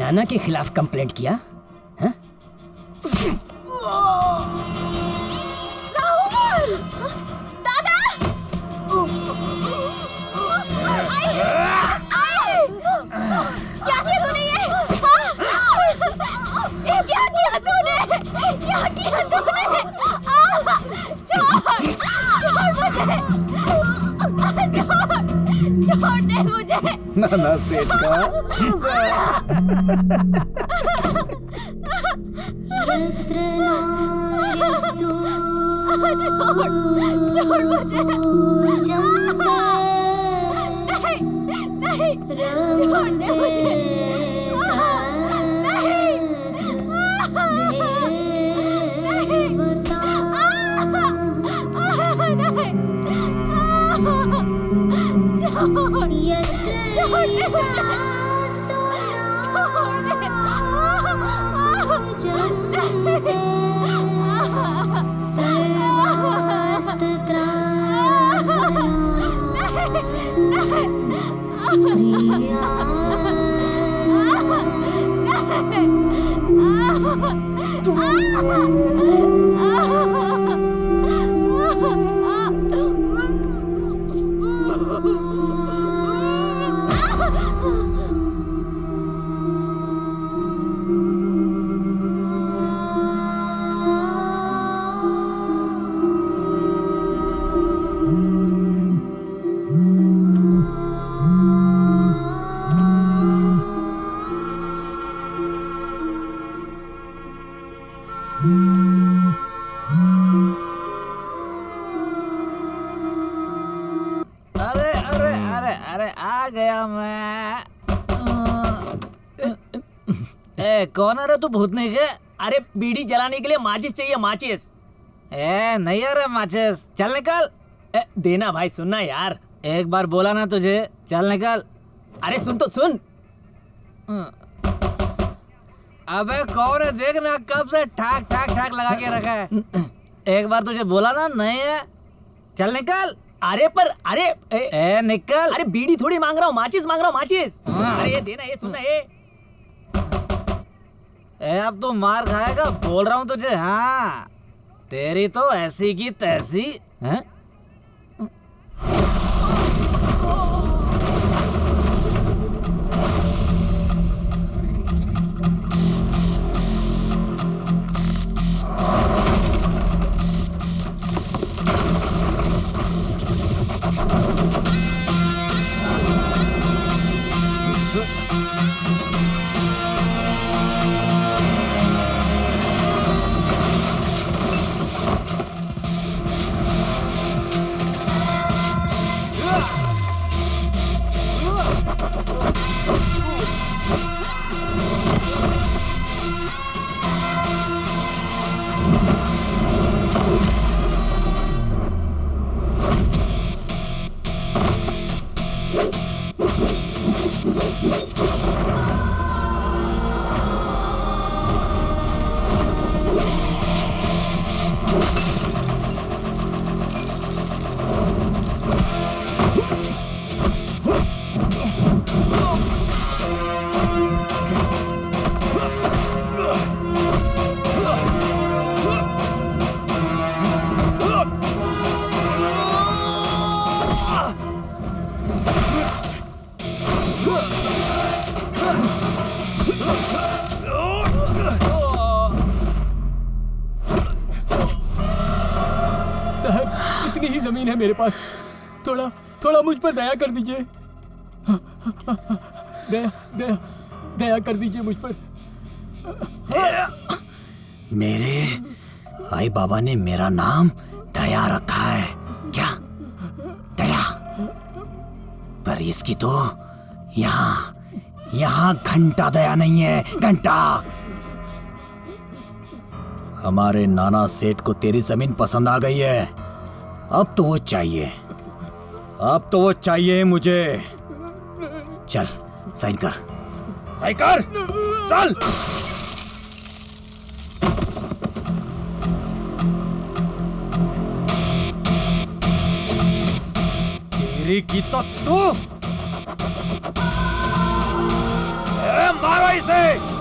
नाना के खिलाफ कंप्लेंट किया? हाँ? राहुल! दादा! क्या किया तूने ये? ये क्या किया तूने? क्या किया तूने? छोड़ दे मुझे! नाना सेठ का छोड़ मुझे! नहीं, छोड़ दे मुझे! कौन है रे तू भूतनी के? अरे बीड़ी जलाने के लिए माचिस चाहिए, माचिस। नहीं है रे माचिस, चल निकल। देना भाई, सुनना यार। एक बार बोला ना तुझे, चल निकल। अरे सुन तो सुन। अबे कौन है देख ना, कब से ठाक ठाक ठाक लगा के रखा है। एक बार तुझे बोला ना, नहीं है, चल निकल। अरे पर अरे निकल। अरे बीड़ी थोड़ी मांग रहा हूँ, माचिस मांग रहा हूँ, माचिस। अरे ये देना, ये सुनना ये। अब तो मार खाएगा, बोल रहा हूँ तुझे। हाँ, तेरी तो ऐसी की तैसी है। इतनी ही जमीन है मेरे पास, थोड़ा थोड़ा मुझ पर दया कर दीजिए। दया दया दया कर दीजिए मुझ पर। मेरे आई बाबा ने मेरा नाम दया रखा है क्या? दया, पर इसकी तो यहाँ घंटा दया नहीं है, घंटा। हमारे नाना सेठ को तेरी जमीन पसंद आ गई है, अब तो वो चाहिए, अब तो वो चाहिए मुझे। चल साइन कर, साइन कर, चल। तेरी की तो तू अरे मारो इसे।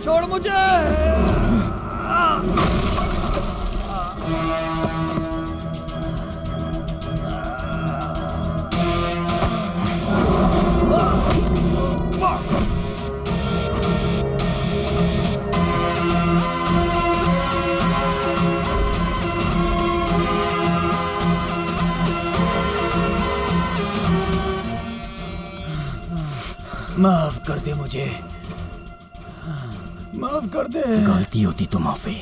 छोड़ मुझे। माफ कर दे मुझे, माफ कर दे। गलती होती तो माफी,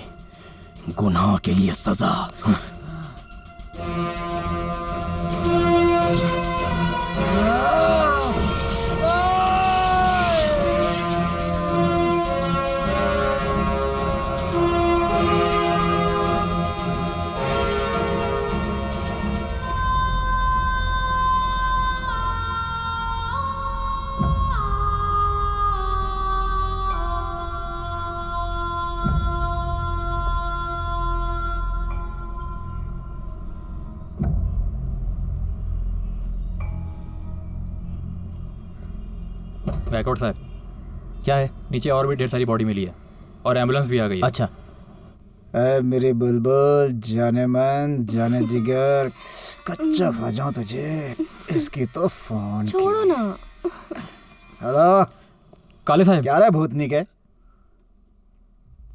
गुनाह के लिए सजा। बैकआउट साहब, क्या है? नीचे और भी ढेर सारी बॉडी मिली है और एम्बुलेंस भी आ गई है। अच्छा, ऐ मेरी बुलबुल, जाने मन जाने जिगर, कच्चा खा जाऊं तुझे। इसकी तो फोन छोड़ो ना। हेलो, काले साहब, क्या रे भूतनी के?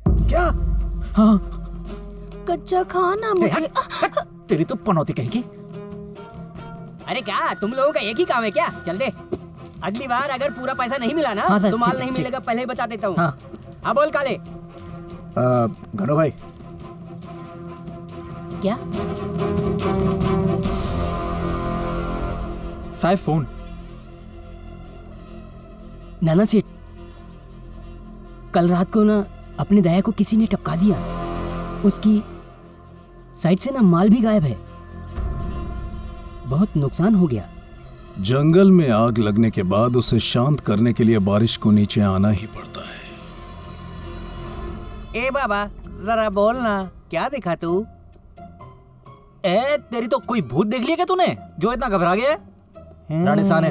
क्या? हाँ कच्चा खाना मुझे। तेरी तो पनौती कहेगी। अरे क्या तुम लोगों का एक ही काम है क्या? चल दे, अगली बार अगर पूरा पैसा नहीं मिला ना हाँ सर, तो माल ठीक, नहीं ठीक। मिलेगा, पहले ही बता देता हूँ। हाँ। हाँ बोल काले। घनो भाई, क्या? साहब फोन। नाना सेठ, कल रात को ना अपने दया को किसी ने टपका दिया। उसकी साइड से ना माल भी गायब है। बहुत नुकसान हो गया। जंगल में आग लगने के बाद उसे शांत करने के लिए बारिश को नीचे आना ही पड़ता है। ए बाबा जरा बोल ना, क्या देखा तू? ए तेरी तो कोई भूत देख लिया क्या तूने जो इतना घबरा गया? रानी साहब,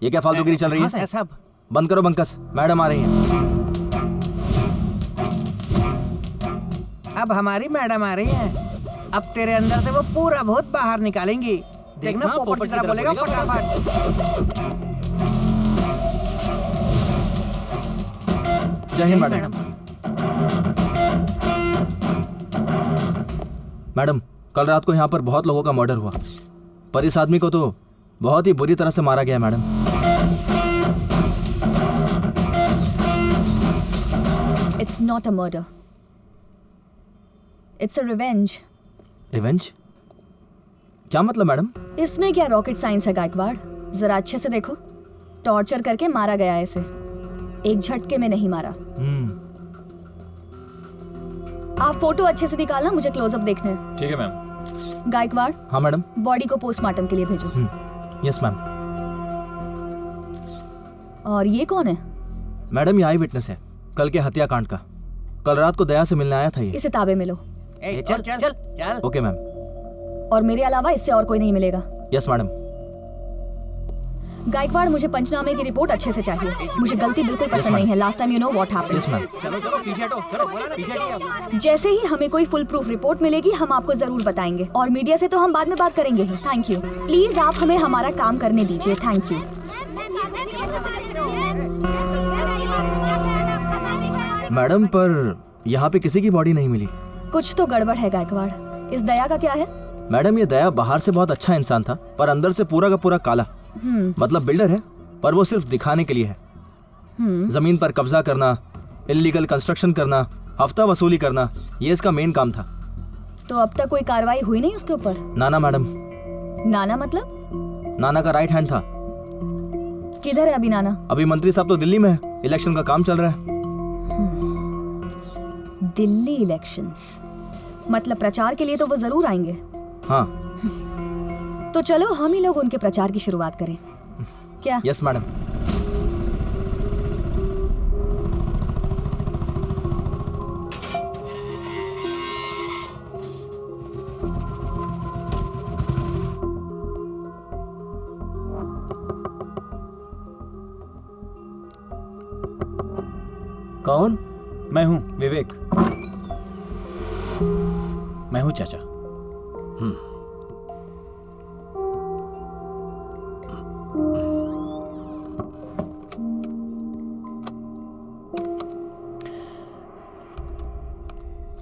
ये क्या फालतूगिरी चल रही है? हाँ सब बंद करो बंकस, मैडम आ रही हैं। अब हमारी मैडम आ रही हैं। अब तेरे अंदर से वो पूरा भूत बाहर निकालेंगी। देखना पोपट की तरह बोलेगा फटाफट। जय हिंद मैडम। मैडम, कल रात को यहाँ पर बहुत लोगों का मर्डर हुआ, पर इस आदमी को तो बहुत ही बुरी तरह से मारा गया madam. It's not a murder. It's a revenge. Revenge? क्या मतलब मैडम? इसमें क्या रॉकेट साइंस है गायकवाड़? जरा अच्छे से देखो। टॉर्चर करके मारा गया है इसे, एक झटके में नहीं मारा। आप फोटो अच्छे से निकालना, मुझे क्लोजअप देखने हैं। ठीक है मैम। गायकवाड़, हाँ मैडम। बॉडी को पोस्टमार्टम के लिए भेजो। Yes ma'am. और ये कौन है? मैडम, ये आई विटनेस है कल के हत्याकांड का। कल रात को दया से मिलने आया था ये। इसे ताबे में लो। ए, चल चल चल चल। Okay ma'am. और मेरे अलावा इससे और कोई नहीं मिलेगा। Yes madam. गायकवाड़, मुझे पंचनामे की रिपोर्ट अच्छे से चाहिए। मुझे गलती बिल्कुल पसंद नहीं है। Last time you know what happened. Yes ma'am. चलो चलो पीछे हटो, चलो बोला ना पीछे हटिए। जैसे ही हमें कोई फुल प्रूफ रिपोर्ट मिलेगी हम आपको जरूर बताएंगे, और मीडिया से तो हम बाद में बात करेंगे ही। Thank you. प्लीज आप हमें हमारा काम करने दीजिए। Thank you. मैडम, पर यहाँ पे किसी की बॉडी नहीं मिली। कुछ तो गड़बड़ है गायकवाड़। इस दया का क्या है? मैडम, ये दया बाहर से बहुत अच्छा इंसान था, पर अंदर से पूरा का पूरा काला। मतलब बिल्डर है, पर वो सिर्फ दिखाने के लिए है। जमीन पर कब्जा करना, इल्लीगल कंस्ट्रक्शन करना, हफ्ता वसूली करना, ये इसका मेन काम था। तो अब तक कोई कार्रवाई हुई नहीं उसके ऊपर? नाना मैडम। नाना मतलब? नाना का राइट हैंड था। किधर है अभी नाना? अभी मंत्री साहब तो दिल्ली में है, इलेक्शन का काम चल रहा है। दिल्ली इलेक्शंस मतलब प्रचार के लिए तो वो जरूर आएंगे। हाँ। तो चलो हम ही लोग उनके प्रचार की शुरुआत करें, क्या? Yes madam. कौन? मैं हूं विवेक। मैं हूं चाचा।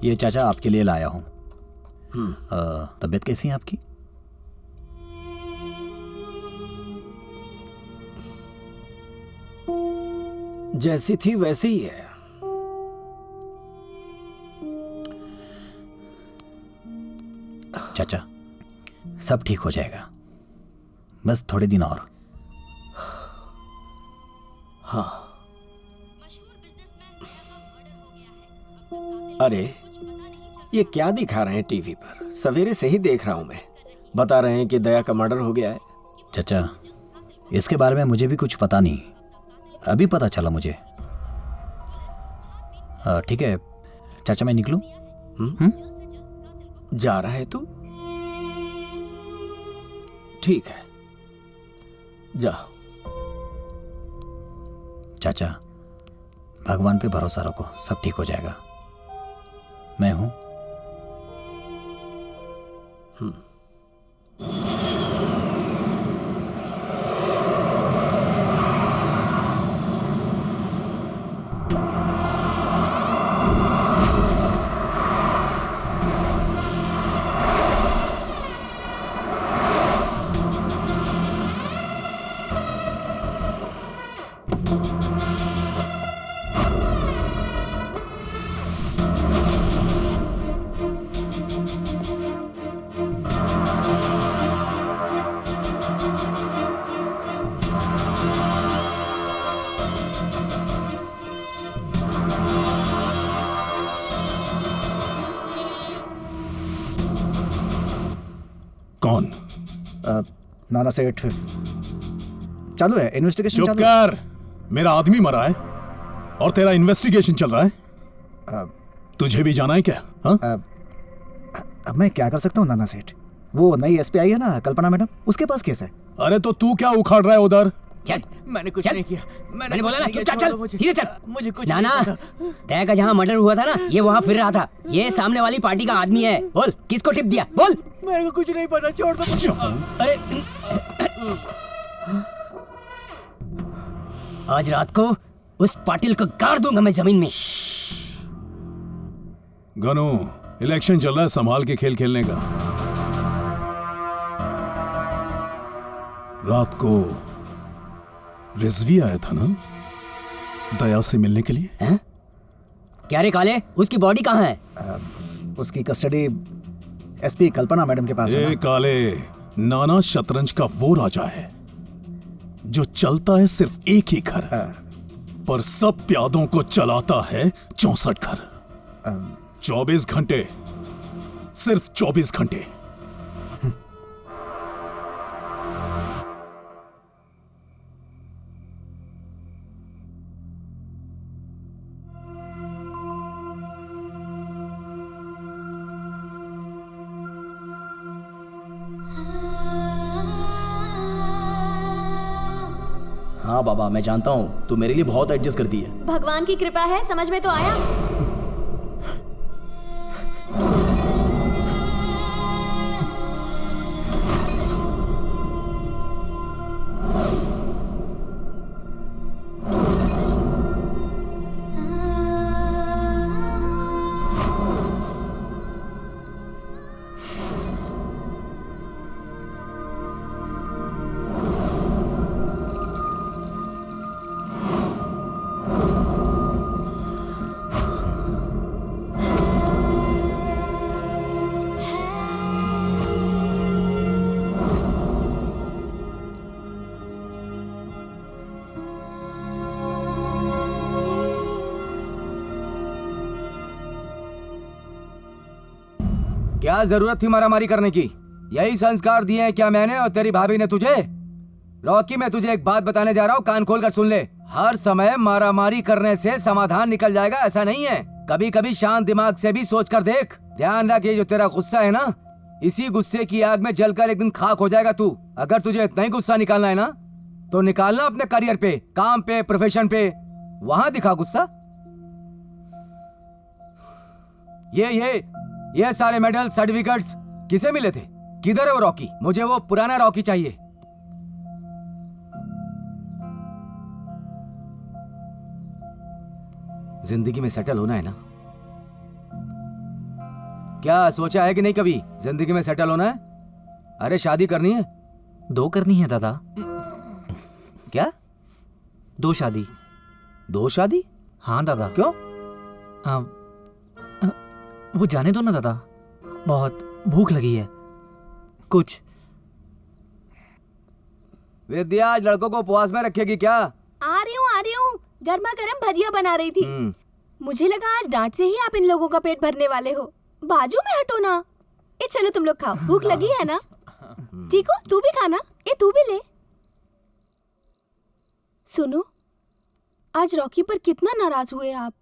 ये चाचा आपके लिए लाया हूं। तबीयत कैसी है आपकी? जैसी थी वैसी ही है। चाचा, सब ठीक हो जाएगा, बस थोड़े दिन और। हाँ। अरे ये क्या दिखा रहे हैं टीवी पर? सवेरे से ही देख रहा हूं मैं। बता रहे हैं कि दया का मर्डर हो गया है। चाचा, इसके बारे में मुझे भी कुछ पता नहीं, अभी पता चला मुझे। ठीक है चाचा, मैं निकलूं? जा रहा है तू? ठीक है, जा। चाचा, भगवान पे भरोसा रखो, सब ठीक हो जाएगा। मैं हूं। कौन? नाना सेठ। चालू है इन्वेस्टिगेशन। चुप कर, मेरा आदमी मरा है और तेरा इन्वेस्टिगेशन चल रहा है। तुझे भी जाना है क्या? हाँ? अब मैं क्या कर सकता हूँ नाना सेठ? वो नई एसपी आई है ना, कल्पना मैडम, उसके पास केस है। अरे तो तू क्या उखाड़ रहा है उधर? चल, मैंने कुछ चल। नहीं किया। मैंने बोला ना, चुपचाप छोड़ो चल, मुझे। सीधे चल। मुझे कुछ नाना, नहीं पता। दया का जहाँ मर्डर हुआ था ना, ये वहाँ फिर रहा था। ये सामने वाली पार्टी का आदमी है। बोल, किसको टिप दिया? बोल। मेरे को कुछ नहीं पता, छोड़ दो मुझे। अरे आज रात को उस पाटिल को गाड़ दूंगा मैं जमीन में। गनु, इलेक्शन चल रहा है, संभाल के खेल खेलने का। रात को रिजवी आया था ना दया से मिलने के लिए? हैं? क्या रे काले, उसकी बॉडी कहाँ है? उसकी कस्टडी एसपी कल्पना मैडम के पास है ए ना? काले, नाना शतरंज का वो राजा है जो चलता है सिर्फ एक ही घर, पर सब प्यादों को चलाता है 64 घर। 24 घंटे, सिर्फ 24 घंटे। हाँ बाबा, मैं जानता हूँ तू मेरे लिए बहुत एडजस्ट करती है। भगवान की कृपा है, समझ में तो आया। क्या जरूरत थी मारामारी करने की? यही संस्कार दिए हैं क्या मैंने और तेरी भाभी ने तुझे? रॉकी, मैं तुझे एक बात बताने जा रहा हूँ, कान खोल कर सुन ले। हर समय मारामारी करने से समाधान निकल जाएगा ऐसा नहीं है। कभी कभी शांत दिमाग से भी सोच कर देख। ध्यान रख, ये जो तेरा गुस्सा है ना, इसी गुस्से की आग में जलकर एक दिन खाक हो जाएगा तू। अगर तुझे इतना ही गुस्सा निकालना है ना, तो निकालना अपने करियर पे, काम पे, प्रोफेशन पे, वहां दिखा गुस्सा। ये सारे मेडल सर्टिफिकेट्स किसे मिले थे? किधर है वो रॉकी? मुझे वो पुराना रॉकी चाहिए। जिंदगी में सेटल होना है ना? क्या सोचा है कि नहीं कभी जिंदगी में सेटल होना है? अरे शादी करनी है? 2 करनी है दादा। क्या? 2 शादी। 2 शादी? हाँ दादा। क्यों? वो जाने दो ना दादा, बहुत भूख लगी है। कुछ विद्या आज लड़कों को उपवास में रखेगी क्या? आ रही हूँ। गर्मा गर्म भजिया बना रही थी। मुझे लगा आज डांट से ही आप इन लोगों का पेट भरने वाले हो। बाजू में हटो ना। ए चलो तुम लोग खाओ, भूख लगी है ना? ठीक हो, तू भी खाना। ए तू भी ले। सुनो, आज रॉकी पर कितना नाराज हुए आप।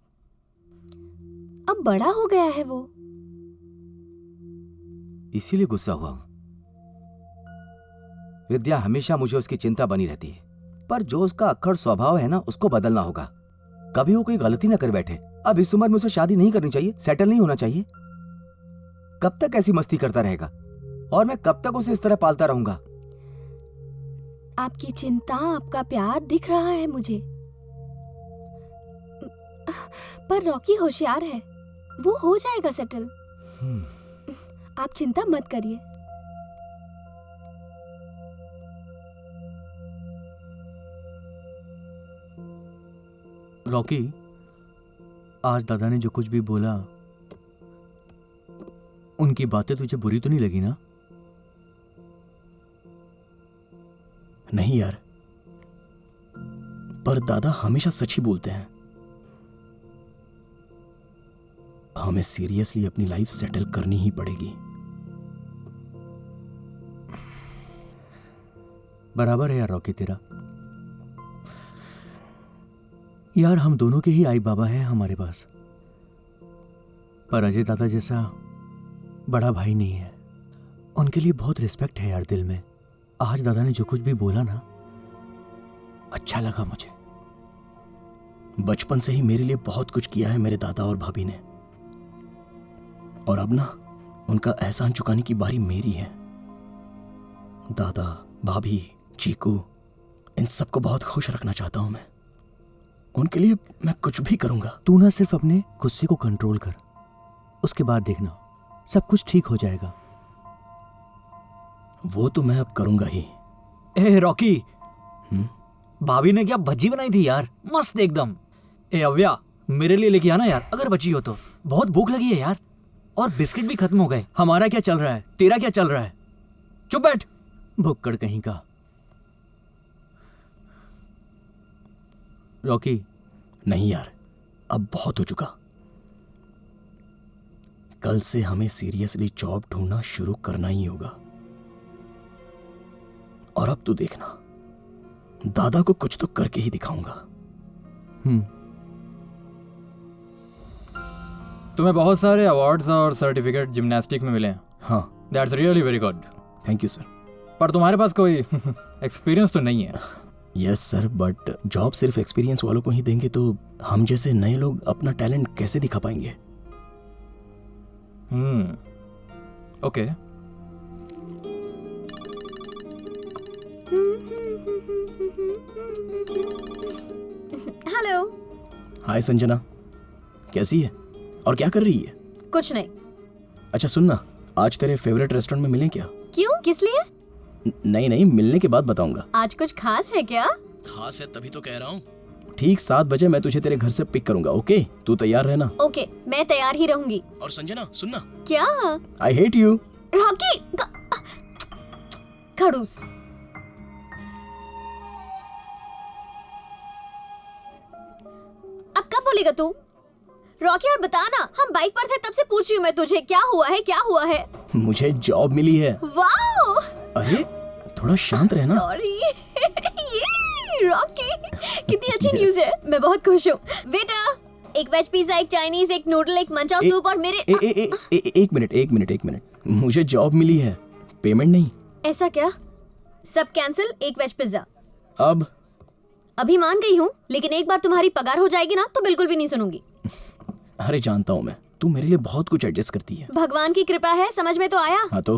अब बड़ा हो गया है वो, इसीलिए गुस्सा हुआ हूं। विद्या हमेशा मुझे उसकी चिंता बनी रहती है, पर जो उसका अक्खड़ स्वभाव है ना, उसको बदलना होगा। कभी वो कोई गलती ना कर बैठे। अब इस उम्र में उसे शादी नहीं करनी चाहिए, सेटल नहीं होना चाहिए। कब तक ऐसी मस्ती करता रहेगा और मैं कब तक उसे इस तरह पालता रहूंगा? आपकी चिंता, आपका प्यार दिख रहा है मुझे, पर रॉकी होशियार है, वो हो जाएगा सेटल। आप चिंता मत करिए। रॉकी, आज दादा ने जो कुछ भी बोला, उनकी बातें तुझे बुरी तो नहीं लगी ना? नहीं यार, पर दादा हमेशा सच ही बोलते हैं। हमें सीरियसली अपनी लाइफ सेटल करनी ही पड़ेगी। बराबर है यार रॉकी तेरा। यार हम दोनों के ही आई बाबा हैं हमारे पास, पर अजय दादा जैसा बड़ा भाई नहीं है। उनके लिए बहुत रिस्पेक्ट है यार दिल में। आज दादा ने जो कुछ भी बोला ना, अच्छा लगा मुझे। बचपन से ही मेरे लिए बहुत कुछ किया है मेरे दादा और भाभी ने, और अब ना उनका एहसान चुकाने की बारी मेरी है। दादा, भाभी, चीकू, इन सबको बहुत खुश रखना चाहता हूं मैं। उनके लिए मैं कुछ भी करूंगा। तू ना सिर्फ अपने गुस्से को कंट्रोल कर, उसके बाद देखना सब कुछ ठीक हो जाएगा। वो तो मैं अब करूंगा ही। ए रॉकी, भाभी ने क्या भज्जी बनाई थी यार, मस्त एकदम। ए अव्या, मेरे लिए लेके आना यार, अगर बची हो तो। बहुत भूख लगी है यार, और बिस्किट भी खत्म हो गए। हमारा क्या चल रहा है, तेरा क्या चल रहा है? चुप बैठ, भुक्कड़ कहीं का। रॉकी, नहीं यार, अब बहुत हो चुका। कल से हमें सीरियसली जॉब ढूंढना शुरू करना ही होगा। और अब तू देखना, दादा को कुछ तो करके ही दिखाऊंगा। तुम्हें बहुत सारे अवार्ड्स और सर्टिफिकेट जिम्नास्टिक में मिले हैं। हाँ, that's really very good. Thank you sir. पर तुम्हारे पास कोई एक्सपीरियंस तो नहीं है। यस सर, बट जॉब सिर्फ एक्सपीरियंस वालों को ही देंगे तो हम जैसे नए लोग अपना टैलेंट कैसे दिखा पाएंगे? ओके। हेलो। हाय संजना, कैसी है और क्या कर रही है? कुछ नहीं। अच्छा सुनना, आज तेरे फेवरेट रेस्टोरेंट में मिलें क्या? क्यों, किस लिए? नहीं नहीं, मिलने के बाद बताऊंगा। आज कुछ खास है क्या? खास है तभी तो कह रहा हूँ। ठीक 7 बजे मैं तुझे तेरे घर से पिक करूंगा, ओके? तू तैयार रहना। ओके, मैं तैयार ही रहूंगी। और संजना सुनना। क्या? I hate you. रॉकी खड़ूस। अब कब बोलेगा तू? रॉकी और बता ना, हम बाइक पर थे तब से पूछ रही हूँ मैं तुझे, क्या हुआ है, क्या हुआ है? मुझे जॉब मिली है। वाओ! अरे थोड़ा शांत रहना। सॉरी। ये रॉकी, कितनी अच्छी न्यूज़ है, मैं बहुत खुश हूँ। बेटा, एक वेज पिज्जा, एक चाइनीज, एक नूडल, एक मंचाओ सूप और मेरे एक मिनट। मुझे जॉब मिली है, पेमेंट नहीं। ऐसा क्या? सब कैंसिल, एक वेज पिज्जा। अब अभी मान गई हूँ, लेकिन एक बार तुम्हारी पगार हो जाएगी ना तो बिल्कुल भी नहीं सुनूंगी। अरे जानता हूँ मैं, तू मेरे लिए बहुत कुछ एडजस्ट करती है। भगवान की कृपा है, समझ में तो आया। हाँ तो।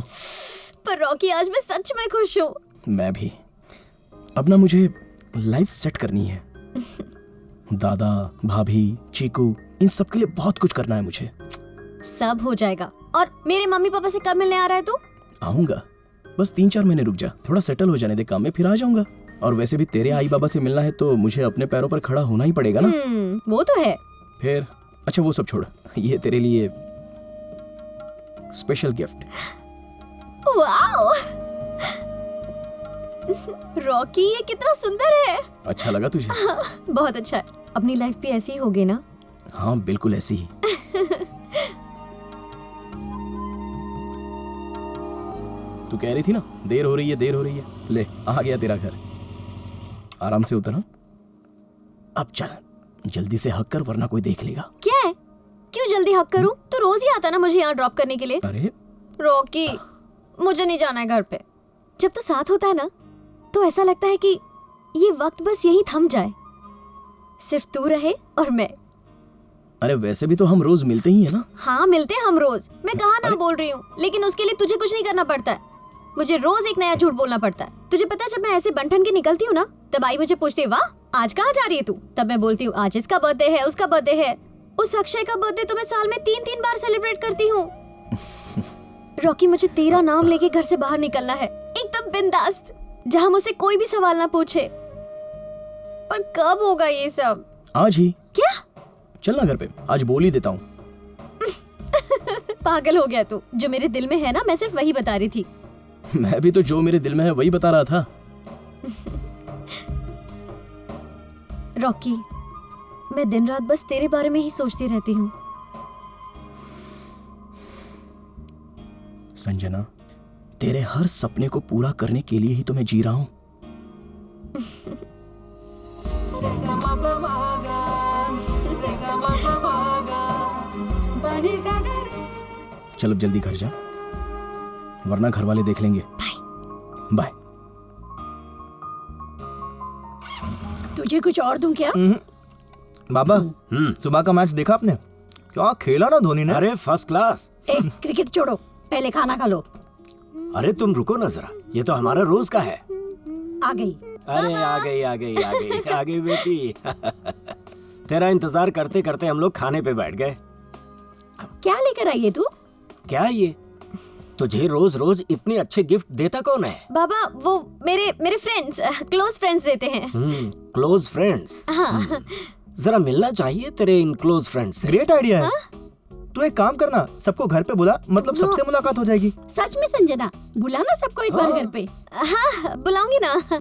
पर रॉकी, आज मैं सच में खुश हूँ। मैं भी। अब ना मुझे लाइफ सेट करनी है। दादा, भाभी, चीकू, इन सब के लिए बहुत कुछ करना है मुझे। सब हो जाएगा। और मेरे मम्मी पापा से कब मिलने आ रहा है तू? आऊंगा, बस 3-4 महीने रुक जा, थोड़ा सेटल हो जाने दे काम में, फिर आ जाऊंगा। और वैसे भी तेरे आई बाबा से मिलना है तो मुझे अपने पैरों पर खड़ा होना ही पड़ेगा ना। वो तो है। फिर अच्छा वो सब छोड़, ये तेरे लिए स्पेशल गिफ्ट। वाओ! रॉकी, ये कितना सुंदर है। अच्छा लगा तुझे? बहुत अच्छा है। अपनी लाइफ भी ऐसी ही होगी ना? हाँ बिल्कुल ऐसी ही। तू कह रही थी ना देर हो रही है। ले, आ गया तेरा घर। आराम से उतर। अब चल, जल्दी से हक कर वरना कोई देख लेगा। क्या है? क्यों जल्दी हक करूं? तो रोज ही आता ना मुझे यहाँ ड्रॉप करने के लिए। अरे रॉकी, मुझे नहीं जाना है घर पे। जब तू साथ होता है ना तो ऐसा लगता है कि ये वक्त बस यहीं थम जाए, सिर्फ तू रहे और मैं। अरे वैसे भी तो हम रोज मिलते ही है ना। हाँ मिलते हम रोज, मैं कहाँ ना बोल रही हूँ, लेकिन उसके लिए तुझे कुछ नहीं करना पड़ता है। मुझे रोज एक नया झूठ बोलना पड़ता है। तुझे पता है, जब मैं ऐसे बंठन के निकलती हूँ ना, तब आई मुझे पूछती है, वाह आज कहाँ जा रही है तू? तब मैं बोलती हूँ, आज इसका बर्थडे है, उसका बर्थडे है। उस अक्षय का बर्थडे तो मैं साल में 3-3 बार सेलिब्रेट करती हूँ। रॉकी, मुझे तेरा नाम लेके घर से बाहर निकलना है, एकदम बिंदास, जहाँ मुझसे कोई भी सवाल ना पूछे। पर कब होगा ये सब? आज ही। क्या? चलना घर पे, आज बोल ही देता हूँ। पागल हो गया तू। जो मेरे दिल में है ना, मैं सिर्फ वही बता रही थी। मैं भी तो जो मेरे दिल में है वही बता रहा था। रॉकी, मैं दिन रात बस तेरे बारे में ही सोचती रहती हूँ। संजना, तेरे हर सपने को पूरा करने के लिए ही तो मैं जी रहा हूँ। चल अब जल्दी घर जा, वरना घर वाले देख लेंगे। बाय। तुझे कुछ और दूं क्या? बाबा, सुबह का मैच देखा आपने? क्या खेला ना धोनी ने। अरे फर्स्ट क्लास। क्रिकेट छोड़ो, पहले खाना खा लो। अरे तुम रुको ना जरा, ये तो हमारा रोज का है। आ गई। अरे आ गई बेटी। तेरा इंतजार करते करते हम लोग खाने पे बैठ गए। क्या लेकर आई है तू? क्या ये? तुझे रोज रोज इतने अच्छे गिफ्ट देता कौन है? बाबा, वो मेरे फ्रेंड्स, क्लोज फ्रेंड्स देते हैं। Close friends. हाँ। जरा मिलना चाहिए तेरे इन क्लोज फ्रेंड्स से। ग्रेट आइडिया है। तू एक काम करना, सबको घर पे बुला, मतलब सबसे मुलाकात हो जाएगी। सच में संजना, बुलाना सबको एक बार घर पे। हाँ बुलाऊंगी ना,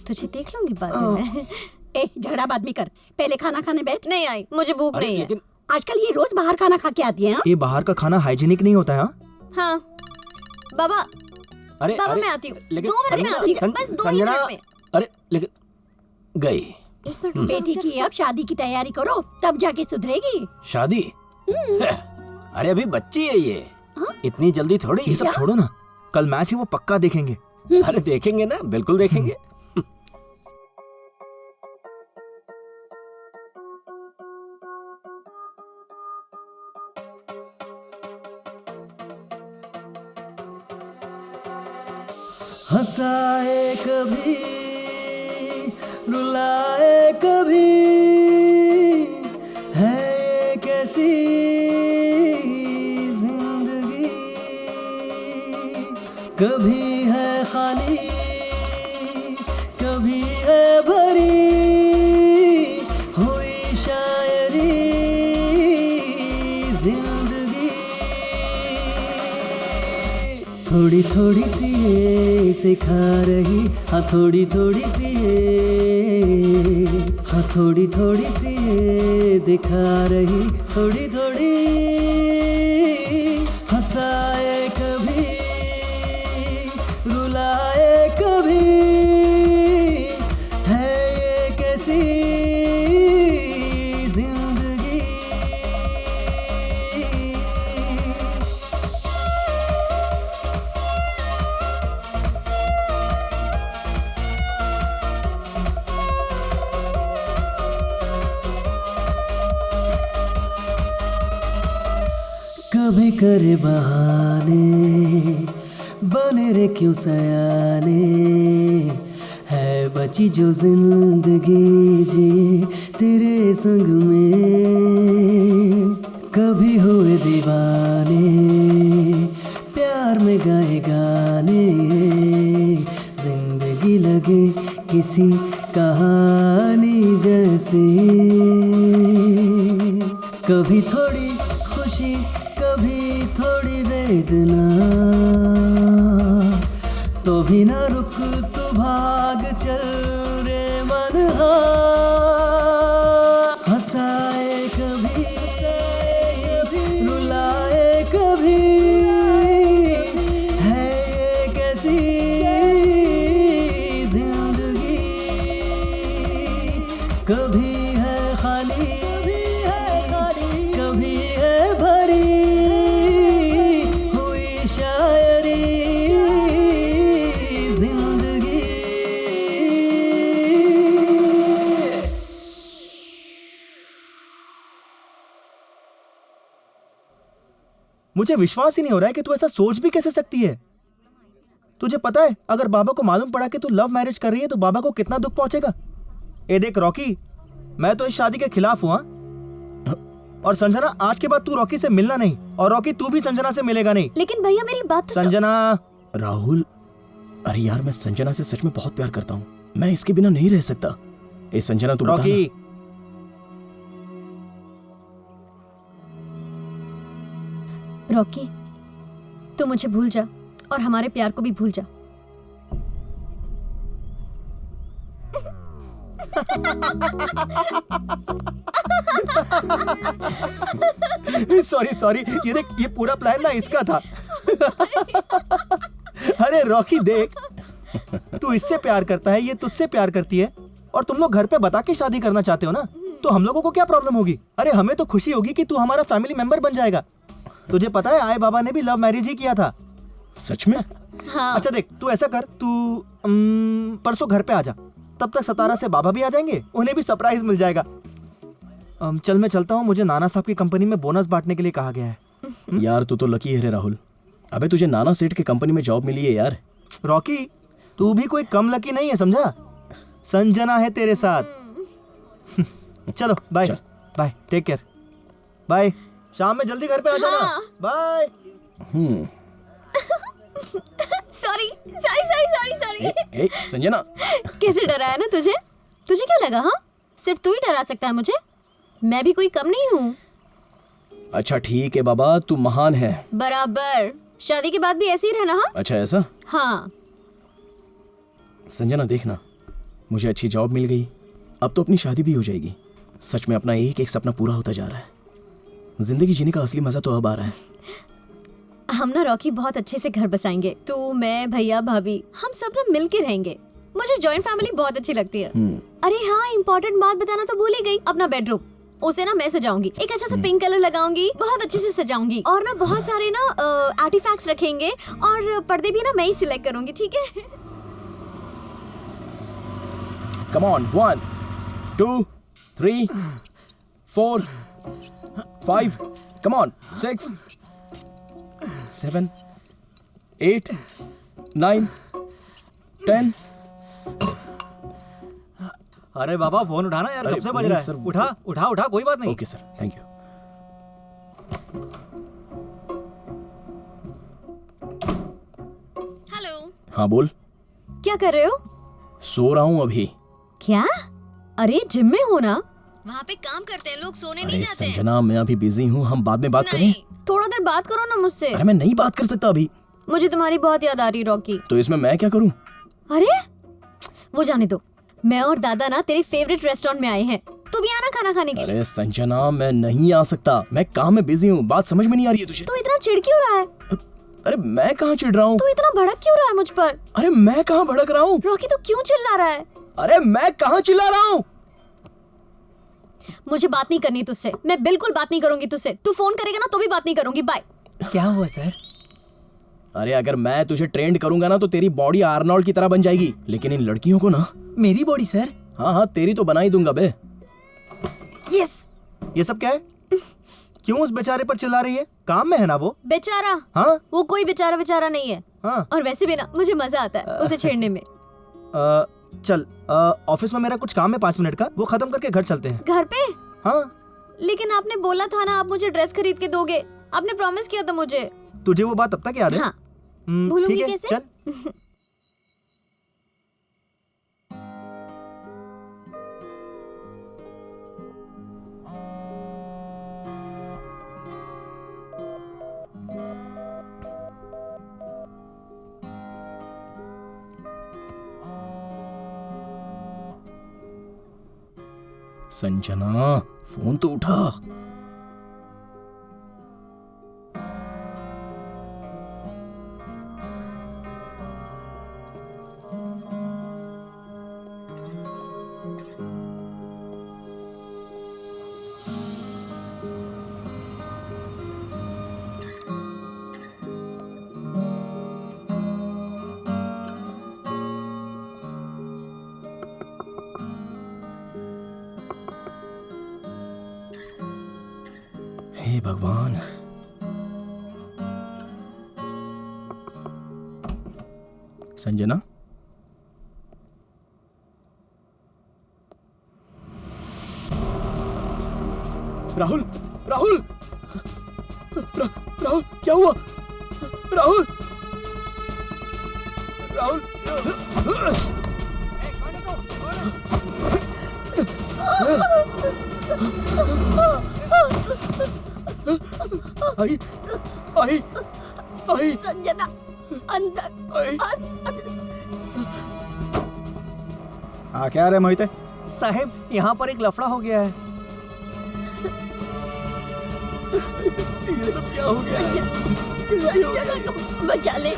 तुझे देख लूंगी बाद में। झगड़ा बाद में कर, पहले खाना खाने बैठ। नहीं आई, मुझे भूख नहीं है। आजकल ये रोज बाहर खाना खा के आती है। ये बाहर का खाना हाइजीनिक नहीं होता है। हाँ बाबा, अरे बाबा अरे, मैं आती हूँ, लेकिन 2 मिनट में आती हूँ, बस 2 संजना, मिनट में। अरे लेकिन गई। बेटी की अब शादी की तैयारी करो, तब जाके सुधरेगी। शादी? अरे अभी बच्ची है ये, इतनी जल्दी थोड़ी। ये सब छोड़ो ना, कल मैच है वो पक्का देखेंगे। अरे देखेंगे ना, बिल्कुल देखेंगे। हंसाए कभी रुलाए कभी, है ये कैसी जिंदगी। कभी है खाली कभी है भरी हुई शायरी जिंदगी। थोड़ी थोड़ी सी ये सिखा रही, हाँ थोड़ी थोड़ी सी ये, हाँ थोड़ी थोड़ी सी ये दिखा रही, थोड़ी थोड़ी हंसाए कभी रुलाए कभी, है ये कैसी जिंदगी। कभी करे बहाने बने रे क्यों सयाने, है बची जो जिंदगी जी तेरे संग में। कभी हुए दीवाने प्यार में गाए गाने, जिंदगी लगे किसी कहानी जैसी। कभी थोड़ी खुशी कभी थोड़ी वेदना, तो भी ना रुक तू भाग चल रे मन। हंसाए कभी रुलाए कभी, है ये कैसी जिंदगी। कभी है खाली कभी है भरी हुई शायरी जिंदगी। मुझे विश्वास ही नहीं हो रहा है कि तू ऐसा सोच भी कैसे सकती है। तुझे पता है अगर बाबा को मालूम पड़ा कि तू लव मैरिज कर रही है तो बाबा को कितना दुख पहुंचेगा। ए देख रॉकी, मैं तो इस शादी के खिलाफ हूं। और संजना, आज के बाद तू रॉकी से मिलना नहीं, और रॉकी तू भी संजना से मिलेगा नहीं। लेकिन भैया मेरी बात तो संजना। राहुल, अरे यार मैं संजना से सच में बहुत प्यार करता हूँ, मैं इसके बिना नहीं रह सकता। ए संजना तू बता रॉकी, रॉकी तू मुझे भूल जा और हमारे प्यार को भी भूल जा। सॉरी सॉरी, ये देख ये पूरा प्लान ना इसका था। अरे रॉकी देख, तू इससे प्यार करता है, ये तुझसे प्यार करती है, और तुम लोग घर पे बता के शादी करना चाहते हो ना, तो हम लोगों को क्या प्रॉब्लम होगी। अरे हमें तो खुशी होगी कि तू हमारा फैमिली मेंबर बन जाएगा। तुझे पता है आए बाबा ने भी लव मैरिज ही किया था। सच में? हाँ। अच्छा देख, तू ऐसा कर, तू परसों घर पे आ जा, तब तक सतारा से बाबा भी आ जाएंगे, उन्हें भी सरप्राइज मिल जाएगा। चल मैं चलता हूँ, मुझे नाना साहब की कंपनी में बोनस बांटने के लिए कहा गया है। यार तू तो लकी है रे राहुल, अबे तुझे नाना सेठ की कंपनी में जॉब मिली है यार। रॉकी तू भी कोई कम लकी नहीं है, समझा। संजना है तेरे साथ। चलो bye bye, take care, bye. शाम में जल्दी घर पे आ जाना। Bye. Sorry sorry sorry sorry sorry. ए संजना, कैसे डराया ना तुझे? तुझे क्या लगा? हाँ, सिर्फ तू ही डरा सकता है मुझे, मैं भी कोई कम नहीं हूँ। अच्छा ठीक है बाबा, तू महान है। बराबर, शादी के बाद भी ऐसे ही रहना। हाँ अच्छा ऐसा? हाँ। संजना देखना, मुझे अच्छी जॉब मिल गई, अब तो अपनी शादी भी हो जाएगी। सच में अपना एक एक सपना पूरा होता जा रहा है। जिंदगी जीने का असली मजा तो अब आ रहा है। हम ना रॉकी बहुत अच्छे से घर बसाएंगे, तू मैं भैया भाभी हम सब ना मिल के रहेंगे। मुझे जॉइंट फैमिली बहुत अच्छी लगती है। अरे हाँ, इम्पोर्टेंट बात बताना तो भूल ही गई, अपना बेडरूम उसे ना मैं सजाऊंगी, एक अच्छा सा पिंक कलर लगाऊंगी, बहुत अच्छे से सजाऊंगी, और ना बहुत सारे ना आर्टिफैक्ट्स रखेंगे, और पर्दे भी ना मैं ही सिलेक्ट करूंगी, ठीक है? Come on, 1, 2, 3, 4, 5, come on, 6, 7, 8, 9, 10। अरे बाबा फोन उठाना यार, कब से बज रहा है? उठा उठा उठा, कोई बात नहीं। Okay sir, thank you. Hello. हाँ बोल। क्या कर रहे हो? सो रहा हूँ अभी। क्या? अरे जिम में हो ना, वहाँ पे काम करते हैं लोग, सोने नहीं अरे जाते हैं। संजना, मैं अभी बिजी हूँ, हम बाद में बात करें। थोड़ा देर बात करो ना मुझसे। अरे मैं नहीं बात कर सकता अभी। मुझे तुम्हारी बहुत याद आ रही रॉकी। तो इसमें मैं क्या करूँ? अरे वो जाने दो, मैं और दादा ना तेरे फेवरेट रेस्टोरेंट में आए हैं, तू भी आना खाना खाने के लिए। अरे संजना, मैं नहीं आ सकता, मैं काम में बिजी हूँ, बात समझ में नहीं आ रही है तुझे। तू इतना चिढ़ क्यों रहा है? अरे मैं कहाँ चिढ़ रहा हूँ? तू इतना भड़क क्यों रहा है मुझ पर? अरे मैं कहाँ भड़क रहा हूँ? रॉकी तू क्यों चिल्ला रहा है? अरे मैं कहाँ चिल्ला रहा हूँ? मुझे बात नहीं करनी तुझसे, मैं बिल्कुल बात नहीं करूंगी तुझसे। तू फोन करेगा ना तो भी बात नहीं करूंगी, बाय। क्या हुआ सर? अरे अगर मैं तुझे ट्रेंड करूंगा ना तो तेरी बॉडी आर्नोल्ड की तरह बन जाएगी, लेकिन इन लड़कियों को ना। मेरी बॉडी सर? हाँ हाँ, तेरी तो बना ही दूंगा बे। यस। ये सब क्या है? क्यों उस बेचारे पर चिल्ला रही है? काम में है ना वो। बेचारा? हाँ, वो कोई बेचारा बेचारा नहीं है। हाँ। और वैसे भी ना मुझे मजा आता है उसे छेड़ने में। चल, ऑफिस में मेरा कुछ काम है 5 मिनट का, वो खत्म करके घर चलते हैं। घर पे? हाँ। लेकिन आपने बोला था ना आप मुझे ड्रेस खरीद के दोगे, आपने प्रॉमिस किया था मुझे। तुझे वो बात अब तक याद है? हाँ। भूलूंगी ठीक है, कैसे? चल। संजना, फोन तो उठा। हे भगवान। संजना, राहुल, राहुल, राहुल, क्या हुआ? राहुल, राहुल, आई, आई, आई। संजना, अंदर। क्या रे मोहिते? साहब, यहाँ पर एक लफड़ा हो गया है। ये सब क्या हो गया? संजना को बचा ले।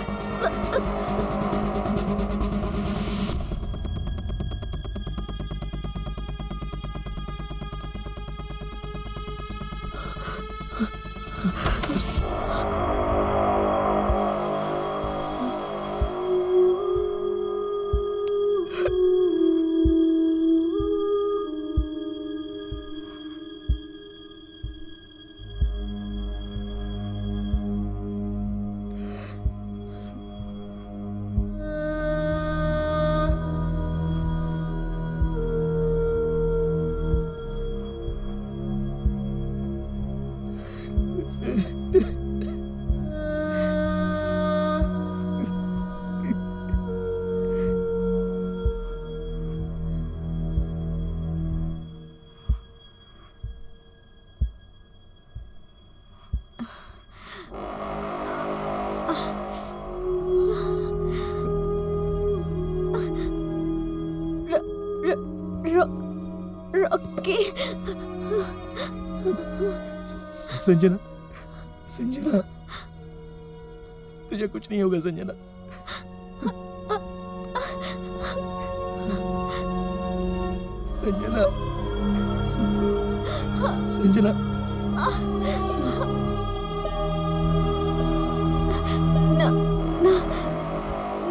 रॉकी। संजना, संजना, तुझे कुछ नहीं होगा संजना। संजना, संजना। ना ना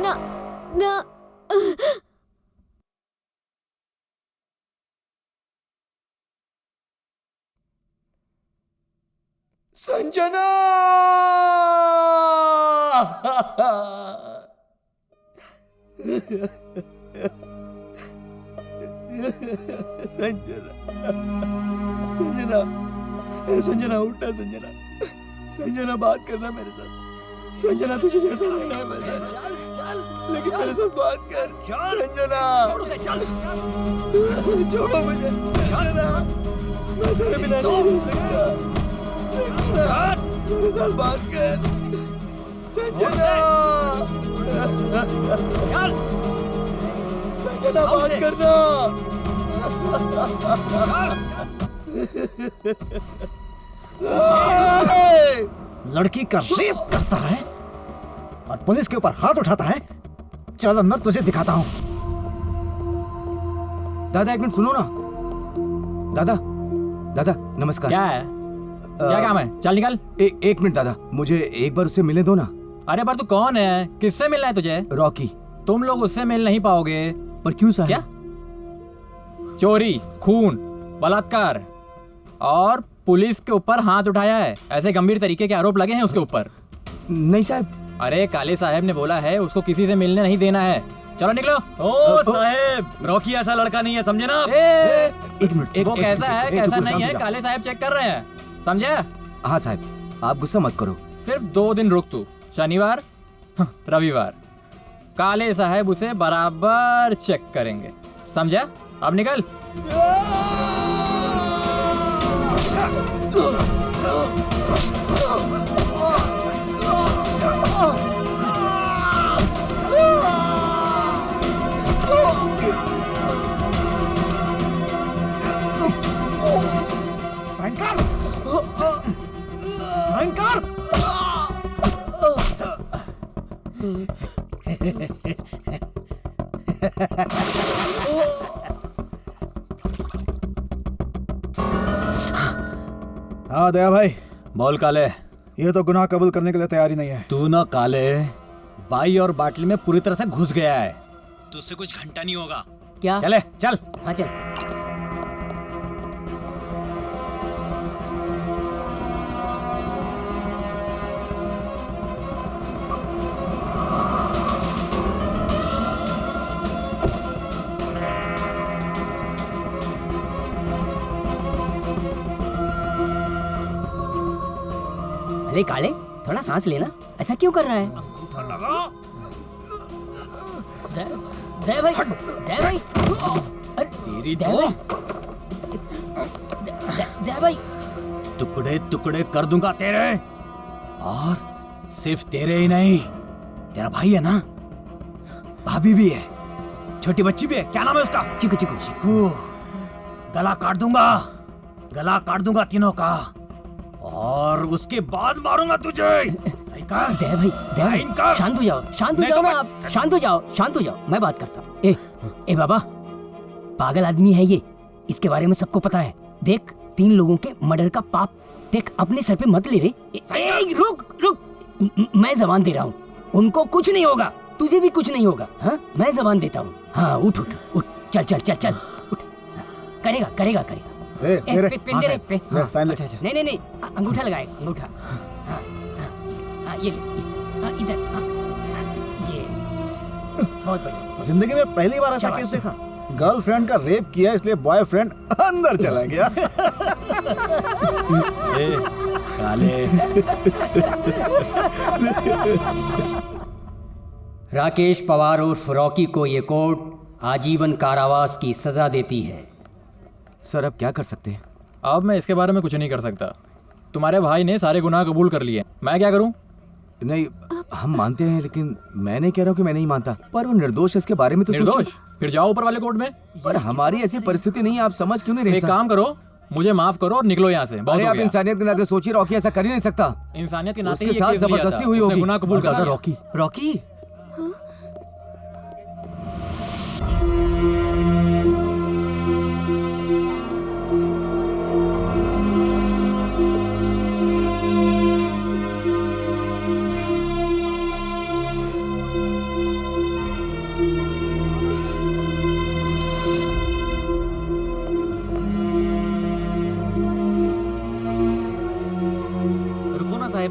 ना ना। संजना। संजना, संजना उठना संजना, संजना बात करना मेरे साथ। संजना तुझे जैसा रहना है वैसा चल चल, लेकिन मेरे साथ बात कर। संजना छोड़ उसे, चल छोड़ो मुझे संजना, मैं तेरे बिना नहीं रह सकता। संजना मेरे साथ बात कर संजना, संजना बात करना। लड़की का रेप करता है और पुलिस के ऊपर हाथ उठाता है। चल अंदर, तुझे दिखाता हूँ। दादा एक मिनट सुनो ना। दादा दादा नमस्कार। क्या है? क्या काम है? चल निकल। एक मिनट दादा, मुझे एक बार उससे मिलने दो ना। अरे पर तू कौन है? किससे मिलना है तुझे? रॉकी। तुम लोग उससे मिल नहीं पाओगे। पर क्यों साहब? क्या? चोरी, खून, बलात्कार और पुलिस के ऊपर हाथ उठाया है, ऐसे गंभीर तरीके के आरोप लगे हैं उसके ऊपर। नहीं साहब। अरे काले साहब ने बोला है उसको किसी से मिलने नहीं देना है। चलो निकलो। ओ साहब, रॉकी ऐसा लड़का नहीं है, समझे ना? एक मिनट। वो कैसा है कैसा नहीं है काले साहब चेक कर रहे हैं, समझे? हाँ साहब, आप गुस्सा मत करो। सिर्फ 2 दिन रुक तू, शनिवार रविवार काले साहब उसे बराबर चेक करेंगे, समझा? अब निकल। साइन कर, साइन कर। हाँ दया भाई। बोल काले। ये तो गुनाह कबूल करने के लिए तैयार ही नहीं है। तू ना काले बाई और बाटली में पूरी तरह से घुस गया है, तुझसे कुछ घंटा नहीं होगा। क्या? चले चल। हाँ चल। अरे काले, थोड़ा सांस लेना, ऐसा क्यों कर रहा है? दया भाई, दया भाई, अरे तेरी दया भाई, दया भाई, टुकड़े टुकड़े कर दूंगा तेरे, और सिर्फ तेरे ही नहीं, तेरा भाई है ना, भाभी भी है, छोटी बच्ची भी है, क्या नाम है उसका? चिकू। चिकू चिकू। गला काट दूंगा तीनों का, और उसके बाद मारूंगा तुझे। सही कर। दया भाई, शांत हो जाओ, शांत हो जाओ ना आप, शांत हो जाओ, मैं बात करता हूँ। ए बाबा, पागल आदमी है ये, इसके बारे में सबको पता है। देख, 3 लोगों के मर्डर का पाप देख अपने सर पे मत ले रे। रुक, मैं जबान दे रहा हूँ, उनको कुछ नहीं होगा, तुझे भी कुछ नहीं होगा। हाँ, मैं जबान देता हूँ। हाँ, उठ, चल, उठ। करेगा। साइन ले। नहीं, अंगूठा लगाएगा, अंगूठा। हाँ, ये इधर। ये बहुत बढ़िया। जिंदगी में पहली बार ऐसा केस देखा। गर्लफ्रेंड का रेप किया इसलिए बॉयफ्रेंड अंदर चला गया। काले। राकेश पवार उर्फ रॉकी को ये कोर्ट आजीवन कारावास की सजा देती है। सर अब क्या कर सकते हैं? अब मैं इसके बारे में कुछ नहीं कर सकता। तुम्हारे भाई ने सारे गुनाह कबूल कर लिए, मैं क्या करूं? नहीं, हम मानते हैं, लेकिन मैं नहीं कह रहा हूं कि मैं नहीं मानता, पर वो निर्दोष है, इसके बारे में तो निर्दोष? फिर जाओ ऊपर वाले कोर्ट में। पर हमारी ऐसी परिस्थिति नहीं है, आप समझ क्यों नहीं रहे? एक काम करो, मुझे माफ करो और निकलो यहाँ से। अरे आप इंसानियत के नाते सोचिए, रॉकी ऐसा कर ही नहीं सकता। इंसानियत के नाते उसके साथ जबरदस्ती हुई होगी। गुनाह कबूल कर लिया। रॉकी।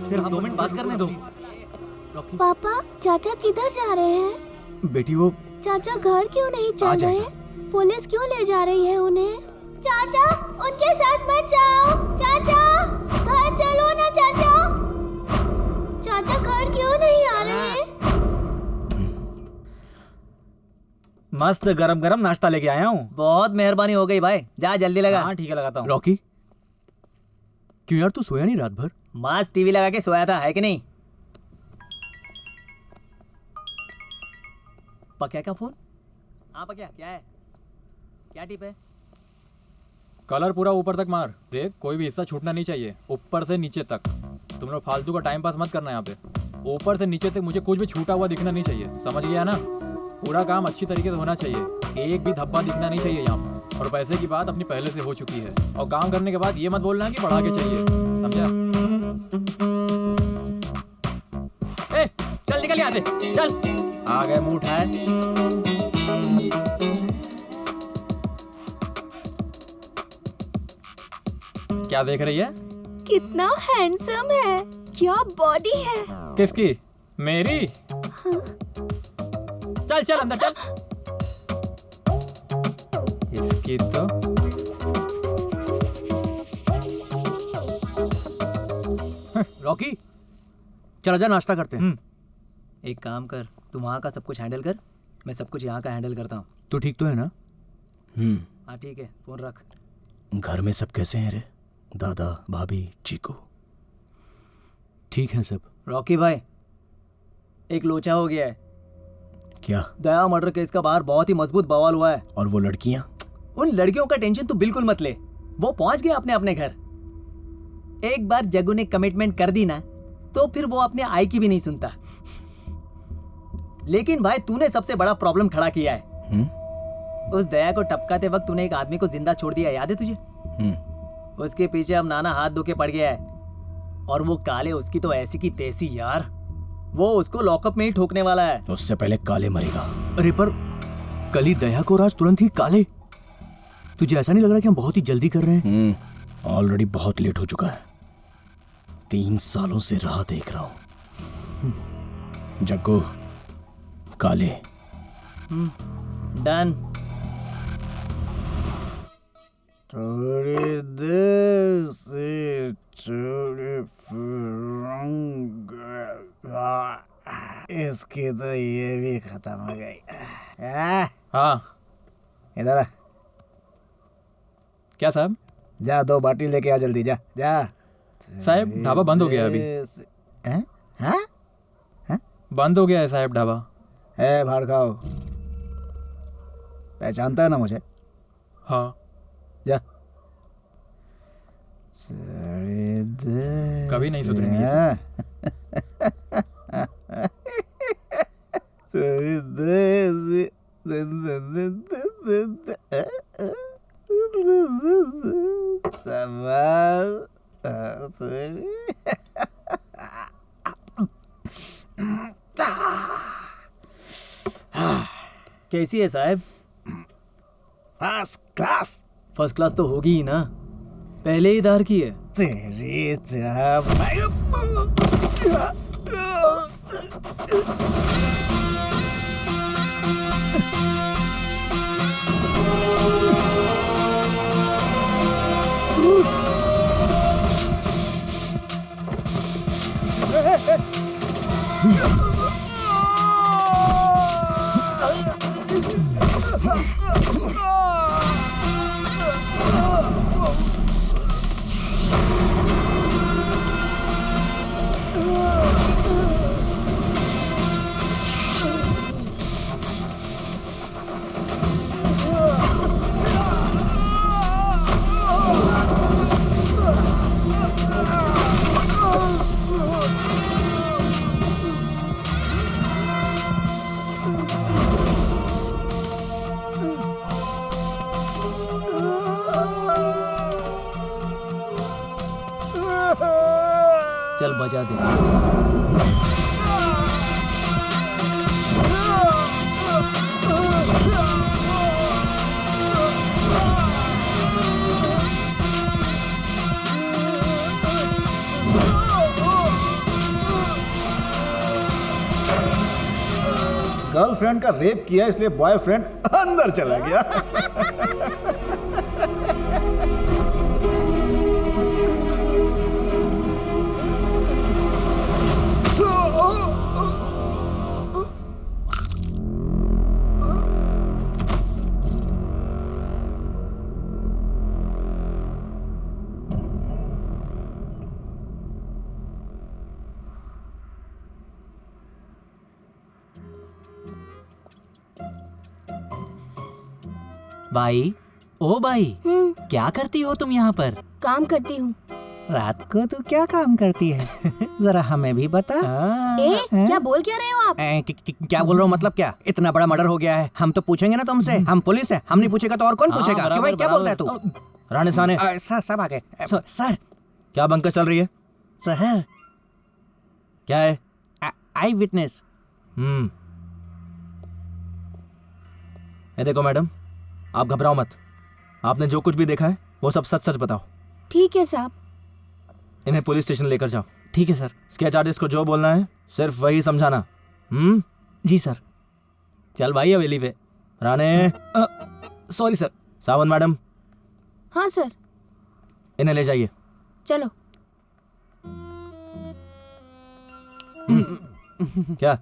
सिर्फ 2 मिनट बात करने दो। पापा, चाचा किधर जा रहे हैं? बेटी वो चाचा घर क्यों नहीं चल रहे? पुलिस क्यों ले जा रही है उन्हें? चाचा उनके साथ मत जाओ। चाचा घर चलो ना चाचा। चाचा घर क्यों नहीं आ रहे? मस्त गरम गरम नाश्ता लेके आया हूँ। बहुत मेहरबानी हो गई भाई, जा जल्दी लगा। हाँ ठीक है, लगाता हूँ। रॉकी, क्यों यार तू सोया नहीं रात भर? मस्त टीवी लगा के सोया था, है कि नहीं? पक्या का फोन? हाँ पक्या, क्या है? क्या टिप है? कलर पूरा ऊपर तक मार, देख कोई भी हिस्सा छूटना नहीं चाहिए, ऊपर से नीचे तक। तुम लोग फालतू का टाइम पास मत करना यहाँ पे। ऊपर से नीचे तक मुझे कुछ भी छूटा हुआ दिखना नहीं चाहिए, समझ गया ना? पूरा काम अच्छी तरीके से होना चाहिए, एक भी धब्बा दिखना नहीं चाहिए यहाँ पर। और पैसे की बात अपनी पहले से हो चुकी है, और काम करने के बाद ये मत बोलना कि बढ़ा के चाहिए, समझा? ए, चल निकल यहाँ से, चल। आ गए मुंह उठाए। क्या देख रही है? कितना हैंडसम है, क्या बॉडी है। किसकी? मेरी? हाँ। चल चल अंदर चल। इसकी तो रॉकी, चल जा नाश्ता करते हैं। एक काम कर, तू वहाँ का सब कुछ हैंडल कर, मैं सब कुछ यहाँ का हैंडल करता हूँ। तू ठीक तो है ना? हाँ ठीक है, फोन रख। घर में सब कैसे हैं रे? दादा, भाभी, चीकू ठीक है सब? रॉकी भाई, एक लोचा हो गया है। क्या? दया मर्डर केस का बाहर बहुत ही मजबूत बवाल हुआ है। और वो लड़कियां? उन लड़कियों का टेंशन तू बिल्कुल मत ले, वो पहुंच गए अपने अपने घर। एक बार जग्गू ने कमिटमेंट कर दी ना, तो फिर वो अपने आई की भी नहीं सुनता। लेकिन भाई तूने सबसे बड़ा प्रॉब्लम खड़ा किया है। उस दया को टपकाते वक्त तूने एक आदमी को जिंदा छोड़ दिया, याद है तुझे? उसके पीछे अब नाना हाथ धो के पड़ गया है, और वो काले उसकी तो ऐसी की तैसी यार, वो उसको लॉकअप में ही ठोकने वाला है। उससे पहले काले मरेगा। अरे पर कल ही दया को राज तुरंत ही काले। तुझे ऐसा नहीं लग रहा कि हम बहुत ही जल्दी कर रहे हैं? ऑलरेडी बहुत लेट हो चुका है। 3 सालों से राह देख रहा हूं। जग्गू, काले। डन। थोड़ी देर से छोड़े इसकी तो ये भी खत्म हो गई। हाँ इधर क्या साहब? जा 2 बाटी लेके आ जल्दी, जा जा। साहब ढाबा बंद हो गया अभी। हाँ? बंद हो गया है साहब ढाबा। है भाड़ खाओ, पहचानता है ना मुझे? हाँ। जा। कभी नहीं सुधरेंगे। कैसी है साहब? First class. फर्स्ट क्लास तो होगी ही ना, पहले ही दार की है। तेरी चल बजा दे। गर्लफ्रेंड का रेप किया इसलिए बॉयफ्रेंड अंदर चला गया। भाई, ओ भाई, क्या करती हो तुम यहाँ पर? काम करती हूँ। रात को तू क्या काम करती है? जरा हमें भी बता। क्या बोल क्या रहे हो आप? क्या बोल रहा हूँ मतलब क्या? इतना बड़ा मर्डर हो गया है, हम तो पूछेंगे ना तुमसे। हम पुलिस है, हम नहीं पूछेगा तो और कौन पूछेगा? क्यों भाई, क्या बोलता है तू? राणे साने सर सब आ गए। सर क्या बंकर चल रही है? सर क्या है? आई विटनेस। ये देखो मैडम, आप घबराओ मत। आपने जो कुछ भी देखा है वो सब सच सच बताओ। ठीक है साहब। इन्हें पुलिस स्टेशन लेकर जाओ। ठीक है सर। स्केच आर्टिस्ट को जो बोलना है सिर्फ वही समझाना। जी सर। चल भाई हवेली पे। Rane sorry sir. Sawan madam. हाँ सर। इन्हें ले जाइए। चलो। क्या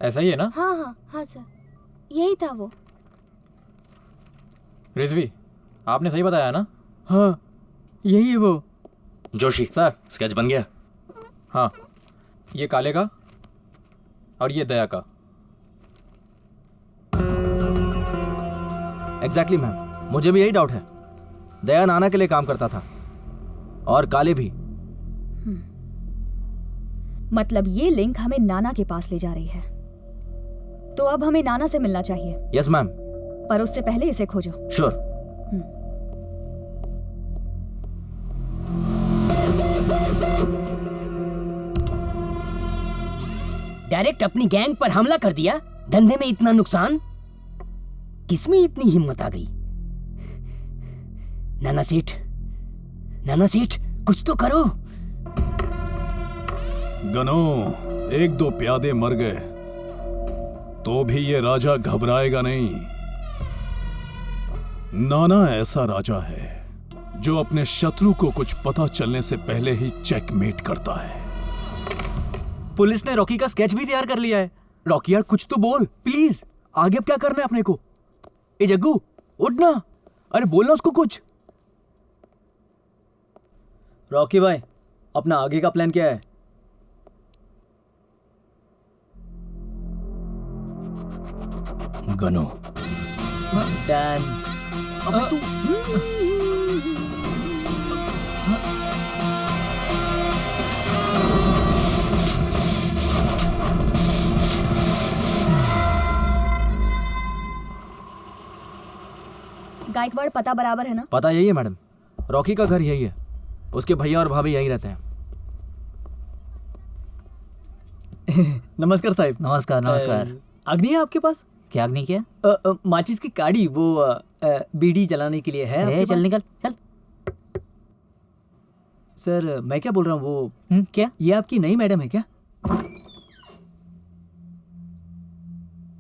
ऐसा ही है ना? हाँ हाँ हाँ सर, यही था वो। रिजवी, आपने सही बताया ना? हाँ यही है वो। जोशी सर, स्केच बन गया? हाँ, ये काले का और ये दया का। एग्जैक्टली मैम, मुझे भी यही डाउट है। दया नाना के लिए काम करता था और काले भी। मतलब ये लिंक हमें नाना के पास ले जा रही है। तो अब हमें नाना से मिलना चाहिए। Yes ma'am. पर उससे पहले इसे खोजो। श्योर। डायरेक्ट अपनी गैंग पर हमला कर दिया। धंधे में इतना नुकसान, किसमें इतनी हिम्मत आ गई? नाना सेठ कुछ तो करो। गनो, एक दो प्यादे मर गए तो भी ये राजा घबराएगा नहीं। नाना ऐसा राजा है जो अपने शत्रु को कुछ पता चलने से पहले ही चेकमेट करता है। पुलिस ने रॉकी का स्केच भी तैयार कर लिया है। रॉकी यार कुछ तो बोल प्लीज। आगे अब क्या करना है अपने को? ए जग्गू उठना, अरे बोलना उसको कुछ। रॉकी भाई, अपना आगे का प्लान क्या है? गनो डन। अब तू गायकवाड़ पता बराबर है ना? पता यही है मैडम, रॉकी का घर यही है। उसके भैया और भाभी यहीं रहते हैं। नमस्कार साहब। नमस्कार। अग्नि है आपके पास? क्या अग्नि क्या? माचिस की काड़ी, वो बीड़ी जलाने के लिए है आपके चल पास? निकल चल। सर मैं क्या बोल रहा हूँ, वो क्या ये आपकी नई मैडम है क्या?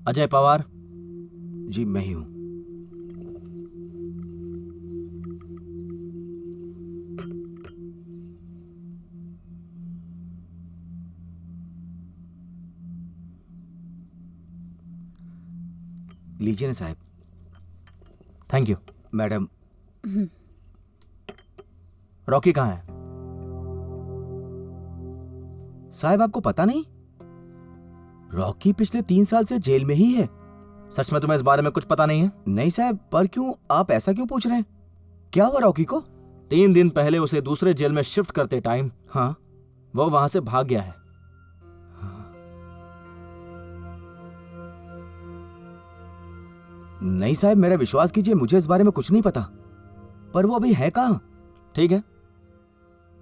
अजय पवार। जी मैं ही हूँ। लीजिए ना साहब। Thank you madam. रॉकी कहाँ है? साहब आपको पता नहीं, रॉकी पिछले 3 साल से जेल में ही है। सच में तुम्हें इस बारे में कुछ पता नहीं है? नहीं साहब, पर क्यों, आप ऐसा क्यों पूछ रहे हैं? क्या हुआ रॉकी को? 3 दिन पहले उसे दूसरे जेल में शिफ्ट करते टाइम हाँ वो वहां से भाग गया है। नहीं साहब, मेरा विश्वास कीजिए, मुझे इस बारे में कुछ नहीं पता। पर वो अभी है कहाँ? ठीक है,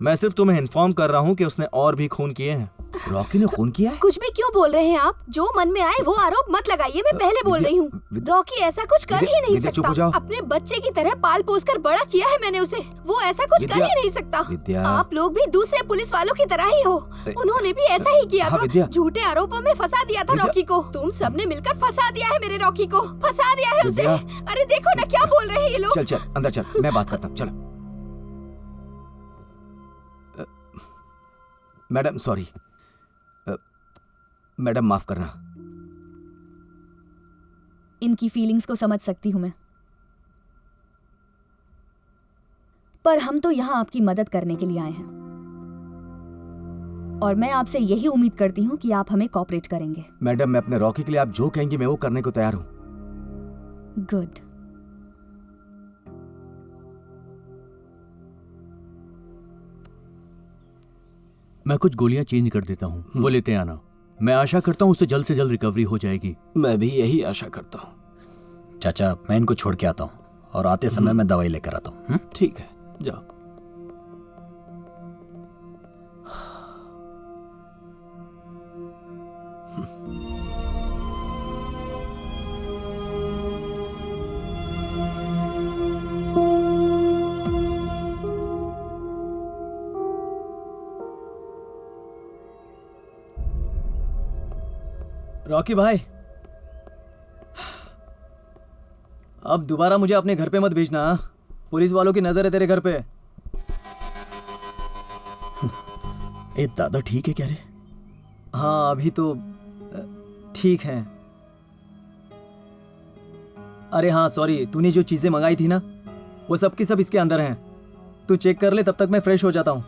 मैं सिर्फ तुम्हें इन्फॉर्म कर रहा हूं कि उसने और भी खून किए हैं। रॉकी ने खून किया है? कुछ भी क्यों बोल रहे हैं आप? जो मन में आए वो आरोप मत लगाइए, मैं पहले बोल रही हूँ। रॉकी ऐसा कुछ कर ही नहीं चुप हो सकता। जाओ। अपने बच्चे की तरह पाल पोस कर बड़ा किया है मैंने उसे, वो ऐसा कुछ कर ही नहीं सकता। आप लोग भी दूसरे पुलिस वालों की तरह ही हो, उन्होंने भी ऐसा ही किया था, झूठे आरोपों में फंसा दिया था रॉकी को। तुम सबने मिलकर फंसा दिया है मेरे रॉकी को, फंसा दिया है उसे। अरे देखो ना क्या बोल रहे हैं ये लोग। चल चल अंदर चल, मैं बात करता हूँ, चलो। मैडम सॉरी, मैडम माफ करना। इनकी फीलिंग्स को समझ सकती हूं मैं, पर हम तो यहां आपकी मदद करने के लिए आए हैं और मैं आपसे यही उम्मीद करती हूं कि आप हमें कोऑपरेट करेंगे। मैडम, मैं अपने रॉकी के लिए आप जो कहेंगी मैं वो करने को तैयार हूँ। गुड। मैं कुछ गोलियां चेंज कर देता हूँ, वो लेते आना। मैं आशा करता हूँ उससे जल्द से जल्द रिकवरी हो जाएगी। मैं भी यही आशा करता हूँ। चाचा, मैं इनको छोड़ के आता हूँ और आते समय मैं दवाई लेकर आता हूँ। ठीक है, जाओ। रॉकी भाई, अब दोबारा मुझे अपने घर पे मत भेजना। पुलिस वालों की नजर है तेरे घर पे। ए दादा ठीक है क्या रे? हाँ अभी तो ठीक है। अरे हाँ सॉरी, तूने जो चीजें मंगाई थी ना वो सब की सब इसके अंदर हैं। तू चेक कर ले, तब तक मैं फ्रेश हो जाता हूँ।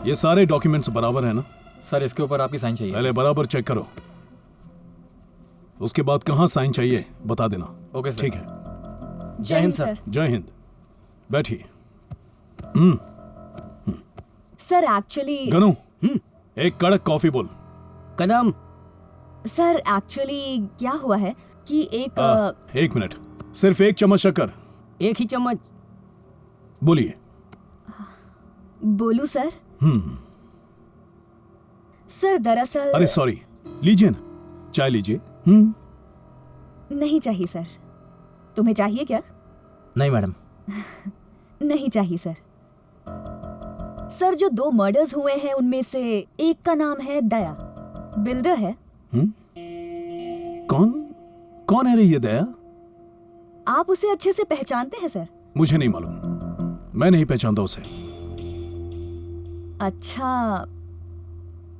ये सारे डॉक्यूमेंट्स बराबर है ना? सर इसके ऊपर आपकी साइन चाहिए। पहले बराबर चेक करो, उसके बाद कहाँ साइन चाहिए बता देना। Okay sir. ठीक है। जय हिंद सर। जय हिंद। बैठिए। सर एक्चुअली गनू, एक कड़क कॉफी बोल। कदम। सर एक्चुअली क्या हुआ है कि एक मिनट, सिर्फ एक चम्मच शक्कर। एक ही चम्मच। बोलिए। बोलूं सर? सर दरअसल अरे सॉरी, लीजिए ना, चाय लीजिए। नहीं चाहिए सर। तुम्हें चाहिए क्या? नहीं मैडम। नहीं चाहिए सर। सर जो 2 मर्डर्स हुए हैं उनमें से एक का नाम है दया, बिल्डर है। कौन है रे ये दया? आप उसे अच्छे से पहचानते हैं सर? मुझे नहीं मालूम, मैं नहीं पहचानता उसे। अच्छा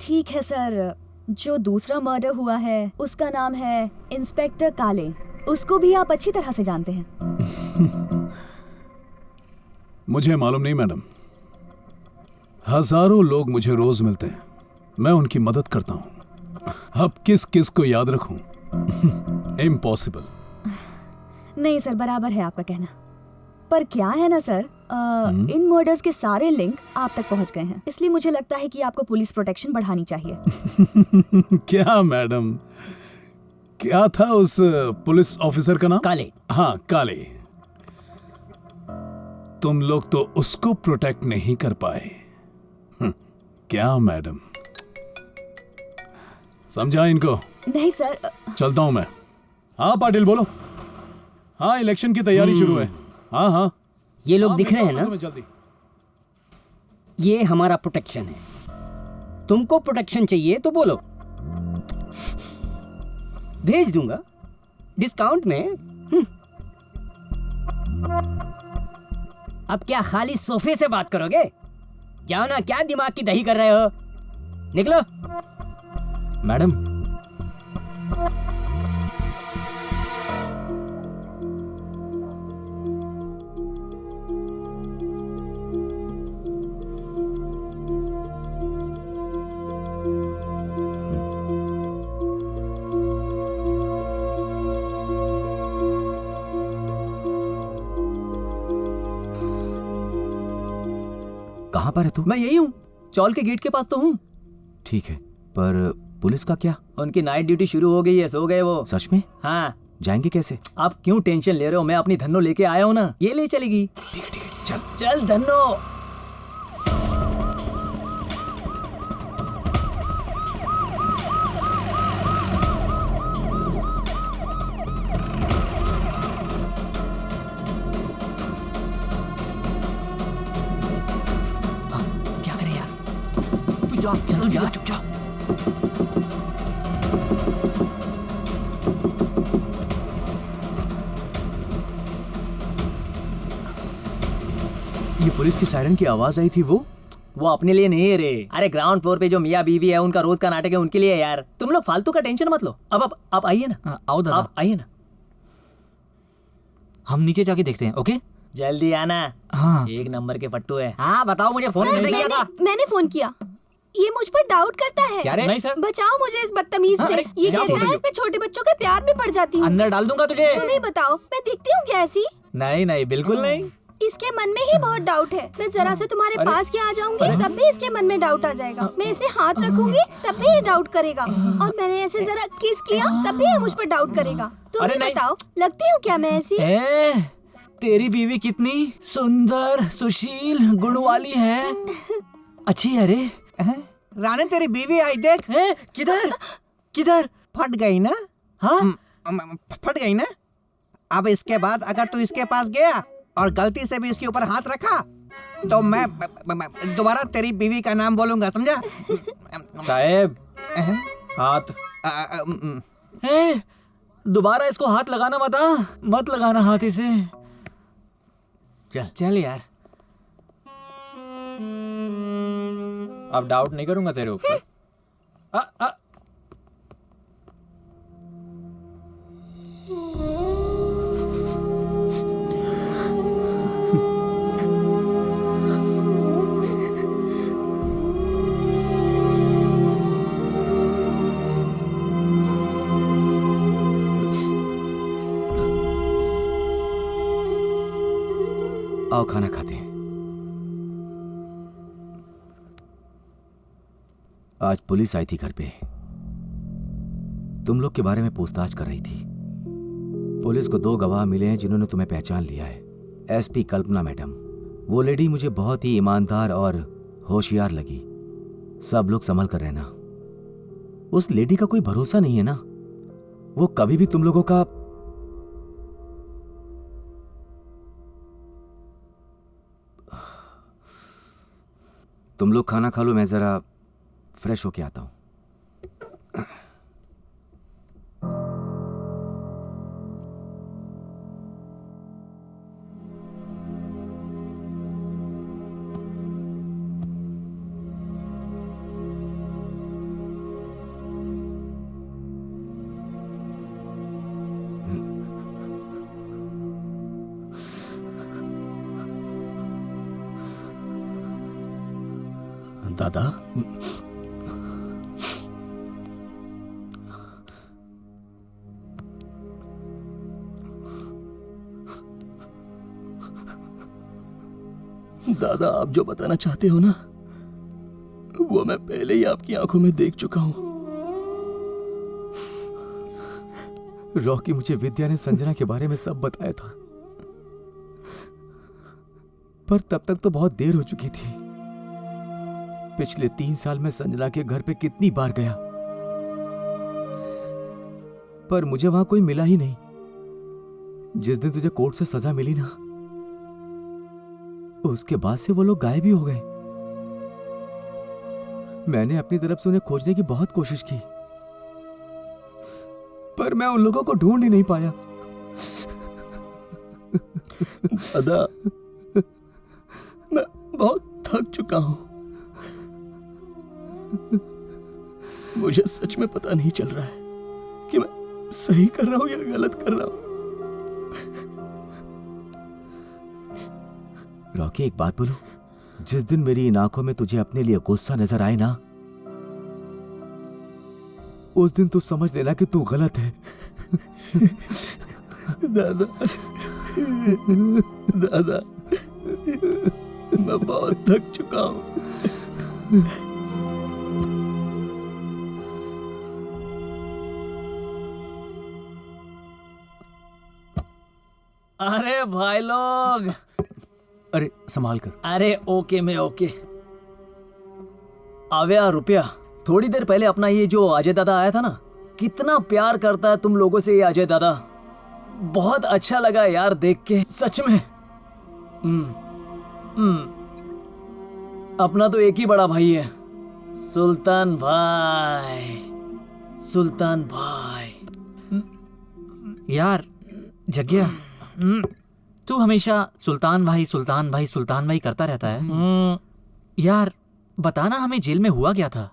ठीक है सर। जो दूसरा मर्डर हुआ है उसका नाम है इंस्पेक्टर काले, उसको भी आप अच्छी तरह से जानते हैं। मुझे मालूम नहीं मैडम, हजारों लोग मुझे रोज मिलते हैं, मैं उनकी मदद करता हूं। अब किस किस को याद रखूं? इम्पॉसिबल। नहीं सर, बराबर है आपका कहना, पर क्या है ना सर, इन मर्डर्स के सारे लिंक आप तक पहुंच गए हैं, इसलिए मुझे लगता है कि आपको पुलिस प्रोटेक्शन बढ़ानी चाहिए। क्या मैडम, क्या था उस पुलिस ऑफिसर का नाम? काले। हाँ काले। तुम लोग तो उसको प्रोटेक्ट नहीं कर पाए। क्या मैडम, समझा इनको? नहीं सर। चलता हूं मैं। हाँ पाटिल बोलो। हाँ इलेक्शन की तैयारी शुरू है। हाँ हाँ ये लोग दिख रहे हैं ना, जल्दी। ये हमारा प्रोटेक्शन है। तुमको प्रोटेक्शन चाहिए तो बोलो, भेज दूंगा डिस्काउंट में। अब क्या खाली सोफे से बात करोगे? जाओ ना, क्या दिमाग की दही कर रहे हो? निकलो। मैडम कहाँ पर है तू? मैं यही हूँ, चौल के गेट के पास तो हूँ। ठीक है, पर पुलिस का क्या? उनकी नाइट ड्यूटी शुरू हो गई है, सो गए वो। सच में? हाँ। जाएंगे कैसे? आप क्यों टेंशन ले रहे हो, मैं अपनी धन्नो लेके आया हूँ ना, ये ले चलेगी। ठीक है चल चल धन्नो। क्या करे यार, तू जा, चल जा, चुप जा। ये पुलिस की सायरन की आवाज आई थी, वो अपने लिए नहीं है रे। अरे ग्राउंड फ्लोर पे जो मियाँ बीवी है, उनका रोज का नाटक है, उनके लिए यार। तुम लोग फालतू का टेंशन मत लो। अब आप आइए ना। आओ दादा, आप आइए ना, हम नीचे जाके देखते हैं। ओके, जल्दी आना। हाँ। एक नंबर के फट्टू है। हाँ बताओ, मुझे फोन सर, किया था। मैंने फोन किया। ये मुझ पर डाउट करता है। क्या रे? नहीं सर। बचाओ मुझे इस बदतमीज से। ये क्या कहता है मैं छोटे बच्चों के प्यार में पड़ जाती हूँ। अंदर डाल दूंगा तुझे। तुम ही बताओ, मैं दिखती हूँ क्या ऐसी? नहीं बिल्कुल नहीं। इसके मन में ही बहुत डाउट है। मैं जरा से तुम्हारे पास क्या आ जाऊंगी, तब भी इसके मन में डाउट आ जाएगा। मैं इसे हाथ रखूंगी, तब भी ये डाउट करेगा। और मैंने ऐसे जरा किस किया, तब भी ये मुझ पर डाउट करेगा। तुम ही बताओ, लगती हूँ क्या मैं ऐसी? तेरी बीवी कितनी सुंदर, सुशील, गुण वाली है। अच्छी है रे। रानी तेरी बीवी आई देख। किधर किधर? फट गई ना? हाँ फट गई ना? अब इसके बाद अगर तू इसके पास गया और गलती से भी इसके ऊपर हाथ रखा तो मैं दोबारा तेरी बीवी का नाम बोलूंगा, समझा? साहब, हाथ। दोबारा इसको हाथ लगाना मत लगाना हाथ इसे। चल यार। अब डाउट नहीं करूंगा तेरे ऊपर। आओ खाना खाते हैं। आज पुलिस आई थी घर पे, तुम लोग के बारे में पूछताछ कर रही थी। पुलिस को 2 गवाह मिले हैं जिन्होंने तुम्हें पहचान लिया है। एसपी कल्पना मैडम, वो लेडी मुझे बहुत ही ईमानदार और होशियार लगी। सब लोग संभल कर रहना। उस लेडी का कोई भरोसा नहीं है ना, वो कभी भी तुम लोगों का तुम लोग खाना खा लो, मैं जरा फ्रेश होके आता हूं। दादा, दादा आप जो बताना चाहते हो ना, वो मैं पहले ही आपकी आंखों में देख चुका हूं। रॉकी, मुझे विद्या ने संजना के बारे में सब बताया था, पर तब तक तो बहुत देर हो चुकी थी। पिछले 3 साल में संजना के घर पे कितनी बार गया, पर मुझे वहां कोई मिला ही नहीं। जिस दिन तुझे कोर्ट से सजा मिली ना, उसके बाद से वो लोग गायब ही हो गए। मैंने अपनी तरफ से उन्हें खोजने की बहुत कोशिश की, पर मैं उन लोगों को ढूंढ ही नहीं पाया। दादा, मैं बहुत थक चुका हूं। मुझे सच में पता नहीं चल रहा है कि मैं सही कर रहा हूं या गलत कर रहा हूं। रॉकी, एक बात बोलूं? जिस दिन मेरी इन आंखों में तुझे अपने लिए गुस्सा नजर आए ना, उस दिन तू समझ लेना कि तू गलत है। दादा, दादा, मैं बहुत थक चुका हूँ। अरे भाई लोग, अरे संभाल कर। अरे ओके में ओके। आव्या रुपया, थोड़ी देर पहले अपना ये जो अजय दादा आया था ना, कितना प्यार करता है तुम लोगों से ये अजय दादा। बहुत अच्छा लगा यार देख के, सच में। अपना तो एक ही बड़ा भाई है, सुल्तान भाई। सुल्तान भाई यार जग्या, तू हमेशा सुल्तान भाई सुल्तान भाई सुल्तान भाई करता रहता है। यार बताना, हमें जेल में हुआ क्या था?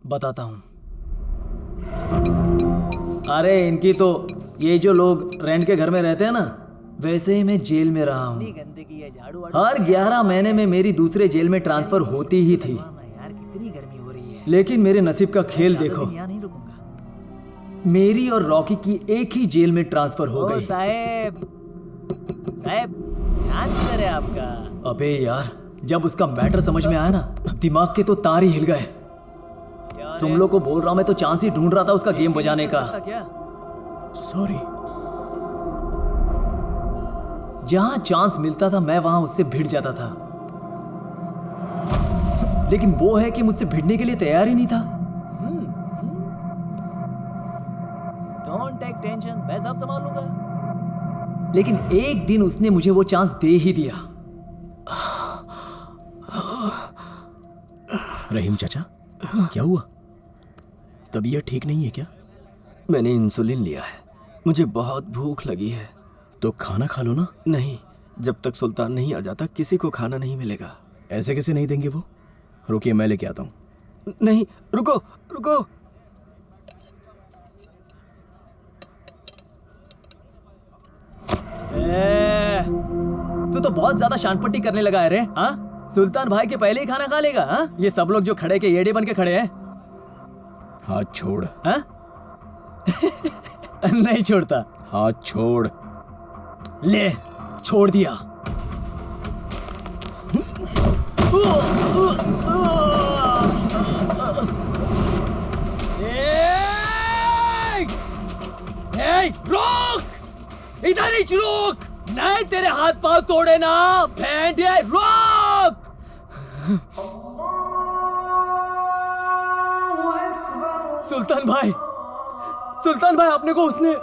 बताता हूँ। अरे इनकी तो, ये जो लोग रेंट के घर में रहते हैं ना, वैसे ही मैं जेल में रहा हूँ। हर 11 महीने में मेरी दूसरे जेल में ट्रांसफर होती ही थी। लेकिन मेरे नसीब का खेल देखो, मेरी और रॉकी की एक ही जेल में ट्रांसफर हो गई। साहब ध्यान किधर है आपका? अबे यार, जब उसका मैटर समझ में आया ना, दिमाग के तो तार ही हिल गए। तुम लोग को बोल रहा हूं, मैं तो चांस ही ढूंढ रहा था उसका गेम बजाने का। सॉरी। जहां चांस मिलता था मैं वहां उससे भिड़ जाता था, लेकिन वो है कि मुझसे भिड़ने के लिए तैयार ही नहीं था। डोंट टेक टेंशन, मैं सब संभाल लूंगा। लेकिन एक दिन उसने मुझे वो चांस दे ही दिया। रहीम चाचा, क्या हुआ? तबीयत ठीक नहीं है क्या? मैंने इंसुलिन लिया है, मुझे बहुत भूख लगी है। तो खाना खा लो ना। नहीं, जब तक सुल्तान नहीं आ जाता किसी को खाना नहीं मिलेगा। ऐसे कैसे नहीं देंगे वो? रुकिए, मैं लेके आता हूँ। नहीं, रुको रुको। तू तो बहुत ज्यादा शानपट्टी करने लगा है रे। हाँ, सुल्तान भाई के पहले ही खाना खा लेगा? हाँ, ये सब लोग जो खड़े के येड़े बन के खड़े हैं। हाथ छोड़। हाँ? नहीं छोड़ता। हाथ छोड़। ले, छोड़ दिया। रोक, इधर ही रोक, नहीं तेरे हाथ पांव तोड़े ना। भेंडिया, रोक। सुल्तान भाई, सुल्तान भाई, आपने को उसने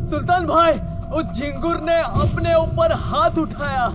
सुल्तान भाई, उस झिंगुर ने अपने ऊपर हाथ उठाया।